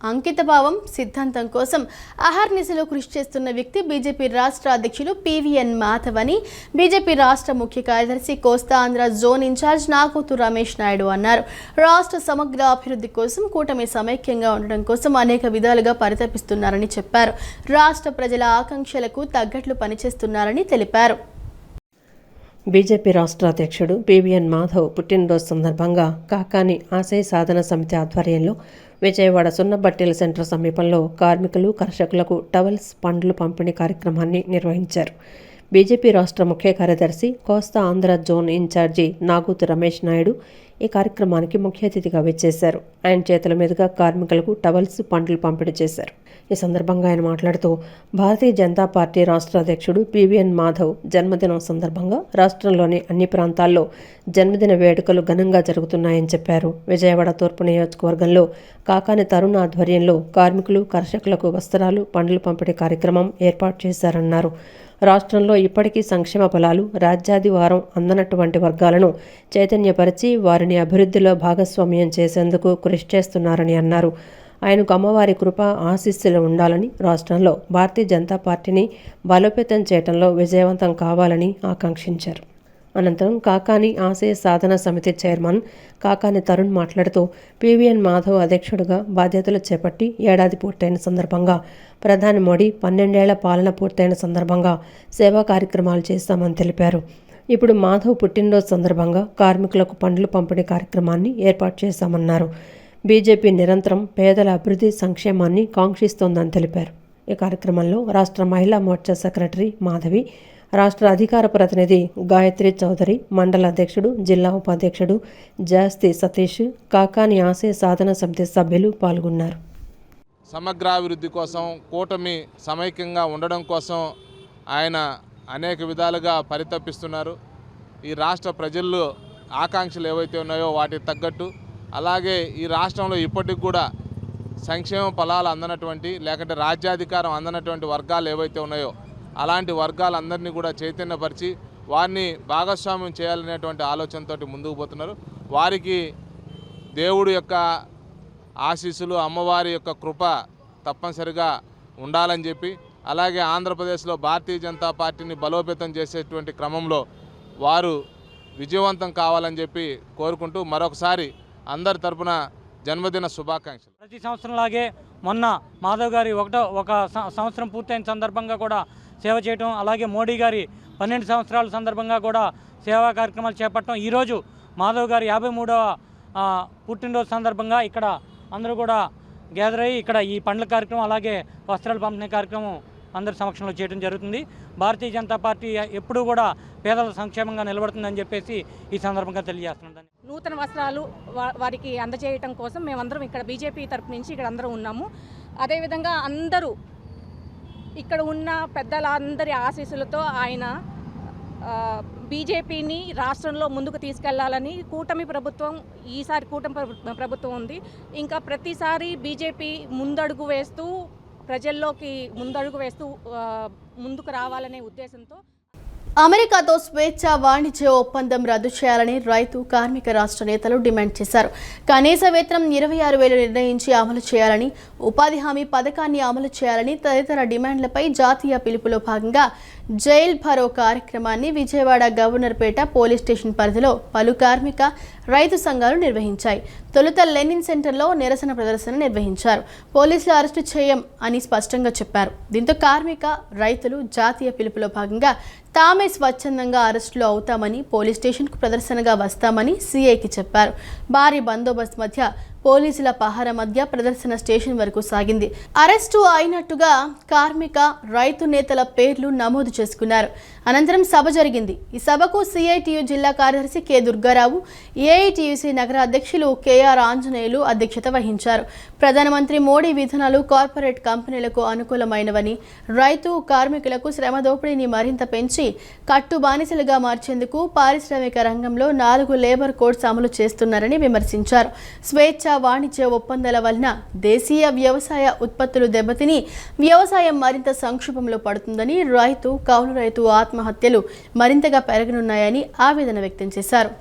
A: అంకితభావం సిద్ధాంతం కోసం అహర్నిశలో కృషి చేస్తున్న వ్యక్తి బీజేపీ రాష్ట్ర అధ్యక్షులు పివిఎన్ మాధవ్ అని బీజేపీ రాష్ట్ర ముఖ్య కార్యదర్శి కోస్తా ఆంధ్ర జోన్ ఇన్ఛార్జ్ నాగోతు రమేష్ నాయుడు అన్నారు. రాష్ట్ర సమగ్ర అభివృద్ధి కోసం కూటమి సమైక్యంగా ఉండడం కోసం అనేక విధాలుగా పరితపిస్తున్నారని చెప్పారు. రాష్ట్ర ప్రజల ఆకాంక్షలకు తగ్గట్లు పనిచేస్తున్నారని తెలిపారు.
B: బీజేపీ రాష్ట్ర అధ్యక్షుడు పివిఎన్ మాధవ్ పుట్టినరోజు సందర్భంగా కాకాని ఆశయ సాధన సమితి ఆధ్వర్యంలో విజయవాడ సున్నబట్టీల సెంటర్ సమీపంలో కార్మికులు కర్షకులకు టవల్స్ పండ్లు పంపిణీ కార్యక్రమాన్ని నిర్వహించారు. బీజేపీ రాష్ట్ర ముఖ్య కార్యదర్శి కోస్తా ఆంధ్ర జోన్ ఇన్ఛార్జి నాగోతు రమేష్ నాయుడు ఈ కార్యక్రమానికి ముఖ్య అతిథిగా విచ్చేశారు. ఆయన చేతుల మీదుగా కార్మికులకు టవల్స్ పండ్లు పంపిణీ చేశారు. ఈ సందర్భంగా ఆయన మాట్లాడుతూ భారతీయ జనతా పార్టీ రాష్ట్ర అధ్యక్షుడు పివిఎన్ మాధవ్ జన్మదినం సందర్భంగా రాష్ట్రంలోని అన్ని ప్రాంతాల్లో జన్మదిన వేడుకలు ఘనంగా జరుగుతున్నాయని చెప్పారు. విజయవాడ తూర్పు నియోజకవర్గంలో కాకాని తరుణ్ ఆధ్వర్యంలో కార్మికులు కర్షకులకు వస్త్రాలు పండ్లు పంపిణీ కార్యక్రమం ఏర్పాటు చేశారన్నారు. రాష్ట్రంలో ఇప్పటికీ సంక్షేమ ఫలాలు రాజ్యాధివారం అందనటువంటి వర్గాలను చైతన్యపరిచి వారిని అభివృద్ధిలో భాగస్వామ్యం చేసేందుకు కృషి చేస్తున్నారని అన్నారు. ఆయనకు అమ్మవారి కృప ఆశీస్సులు ఉండాలని, రాష్ట్రంలో భారతీయ జనతా పార్టీని బలోపేతం చేయడంలో విజయవంతం కావాలని ఆకాంక్షించారు. అనంతరం కాకాని ఆశయ సాధన సమితి చైర్మన్ కాకాని తరుణ్ మాట్లాడుతూ పివిఎన్ మాధవ్ అధ్యక్షుడిగా బాధ్యతలు చేపట్టి ఏడాది పూర్తయిన సందర్భంగా ప్రధాని మోడీ 12 ఏళ్ల పాలన పూర్తయిన సందర్భంగా సేవా కార్యక్రమాలు చేస్తామని తెలిపారు. ఇప్పుడు మాధవ్ పుట్టినరోజు సందర్భంగా కార్మికులకు పండ్లు పంపిణీ కార్యక్రమాన్ని ఏర్పాటు చేశామన్నారు. బీజేపీ నిరంతరం పేదల అభివృద్ధి సంక్షేమాన్ని కాంక్షిస్తోందని తెలిపారు. ఈ కార్యక్రమంలో రాష్ట్ర మహిళా మోర్చా సెక్రటరీ మాధవి, రాష్ట్ర అధికార ప్రతినిధి గాయత్రి చౌదరి, మండల అధ్యక్షుడు, జిల్లా ఉపాధ్యక్షుడు జాస్తి సతీష్, కాకాని ఆశయ సాధన సమితి సభ్యులు పాల్గొన్నారు.
P: సమగ్రాభివృద్ధి కోసం, కూటమి సమైక్యంగా ఉండడం కోసం ఆయన అనేక విధాలుగా పరితపిస్తున్నారు. ఈ రాష్ట్ర ప్రజల్లో ఆకాంక్షలు ఏవైతే ఉన్నాయో వాటికి తగ్గట్టు, అలాగే ఈ రాష్ట్రంలో ఇప్పటికి కూడా సంక్షేమ ఫలాలు అందనటువంటి లేకుంటే రాజ్యాధికారం అందనటువంటి వర్గాలు ఏవైతే ఉన్నాయో అలాంటి వర్గాలందరినీ కూడా చైతన్యపరిచి వారిని భాగస్వామ్యం చేయాలనేటువంటి ఆలోచనతోటి ముందుకు పోతున్నారు. వారికి దేవుడు యొక్క ఆశీస్సులు, అమ్మవారి యొక్క కృప తప్పనిసరిగా ఉండాలని చెప్పి, అలాగే ఆంధ్రప్రదేశ్లో భారతీయ జనతా పార్టీని బలోపేతం చేసేటువంటి క్రమంలో వారు విజయవంతం కావాలని చెప్పి కోరుకుంటూ మరొకసారి అందరి తరపున జన్మదిన శుభాకాంక్షలు.
Q: ప్రతి సంవత్సరంలాగే మొన్న మాధవ్ గారి ఒక సంవత్సరం పూర్తయిన సందర్భంగా కూడా సేవ చేయటం, అలాగే మోడీ గారి 12 సంవత్సరాల సందర్భంగా కూడా సేవా కార్యక్రమాలు చేపట్టడం, ఈరోజు మాధవ్ గారి 53వ పుట్టినరోజు సందర్భంగా ఇక్కడ అందరూ కూడా గ్యాదర్ అయ్యి ఇక్కడ ఈ పండ్ల కార్యక్రమం అలాగే వస్త్రాల పంపిణీ కార్యక్రమం అందరి సమక్షంలో చేయడం జరుగుతుంది. భారతీయ జనతా పార్టీ ఎప్పుడూ కూడా పేదల సంక్షేమంగా నిలబడుతుందని చెప్పేసి ఈ సందర్భంగా తెలియజేస్తున్నాను.
R: నూతన వస్త్రాలు వారికి అందజేయటం కోసం మేమందరం ఇక్కడ బీజేపీ తరపు నుంచి ఇక్కడ అందరం ఉన్నాము. అదేవిధంగా అందరూ ఇక్కడ ఉన్న పెద్దలందరి ఆశీస్సులతో ఆయన బీజేపీని రాష్ట్రంలో ముందుకు తీసుకెళ్లాలని కూటమి ప్రభుత్వం, ఈసారి కూటమి ప్రభుత్వం ఉంది. ఇంకా ప్రతిసారి బీజేపీ ముందడుగు వేస్తూ ప్రజల్లోకి ముందుకు రావాలనే ఉద్దేశంతో
A: అమెరికాతో స్వేచ్ఛ వాణిజ్య ఒప్పందం రద్దు చేయాలని రైతు కార్మిక రాష్ట్ర నేతలు డిమాండ్ చేశారు. కనీస వేతనం 26,000 నిర్ణయించి అమలు చేయాలని, ఉపాధి హామీ పథకాన్ని అమలు చేయాలని తదితర డిమాండ్లపై జాతీయ పిలుపులో భాగంగా జైల్ భరో కార్యక్రమాన్ని విజయవాడ గవర్నర్పేట పోలీస్ స్టేషన్ పరిధిలో పలు కార్మిక రైతు సంఘాలు నిర్వహించాయి. తొలుత లెనిన్ సెంటర్లో నిరసన ప్రదర్శన నిర్వహించారు. పోలీసులు అరెస్టు చేయం అని స్పష్టంగా చెప్పారు. దీంతో కార్మిక రైతులు జాతీయ పిలుపులో భాగంగా తామే స్వచ్ఛందంగా అరెస్టులు అవుతామని, పోలీస్ స్టేషన్కు ప్రదర్శనగా వస్తామని సీఐకి చెప్పారు. భారీ బందోబస్తు మధ్య పోలీసుల పహారా మధ్య ప్రదర్శన స్టేషన్ వరకు సాగింది. అరెస్టు అయినట్టుగా కార్మిక రైతు నేతల పేర్లు నమోదు చేసుకున్నారు. అనంతరం సభ జరిగింది. ఈ సభకు సిఐటియు జిల్లా కార్యదర్శి కె దుర్గారావు, ఏఐటియుసి నగర అధ్యక్షులు కెఆర్ ఆంజనేయులు అధ్యక్షత వహించారు. ప్రధానమంత్రి మోడీ విధానాలు కార్పొరేట్ కంపెనీలకు అనుకూలమైనవని, రైతు కార్మికులకు శ్రమ దోపిడీని మరింత పెంచి కట్టు బానిసలుగా మార్చేందుకు పారిశ్రామిక రంగంలో 4 లేబర్ కోడ్స్ అమలు చేస్తున్నారని విమర్శించారు. స్వేచ్ఛ వాణిజ్య ఒప్పందాల వలన దేశీయ వ్యవసాయ ఉత్పత్తులు దెబ్బతిని వ్యవసాయం మరింత సంక్షోభంలో పడుతుందని, కౌలు రైతు ఆత్మహత్యలు మరింతగా పెరగనున్నాయని ఆవేదన వ్యక్తం చేశారు.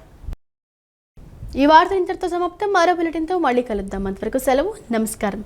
A: ఈ వార్త ఇంతటితో సమాప్తం. మరో బులెటిన్తో మళ్ళీ కలుద్దాం. అంతవరకు సెలవు. నమస్కారం.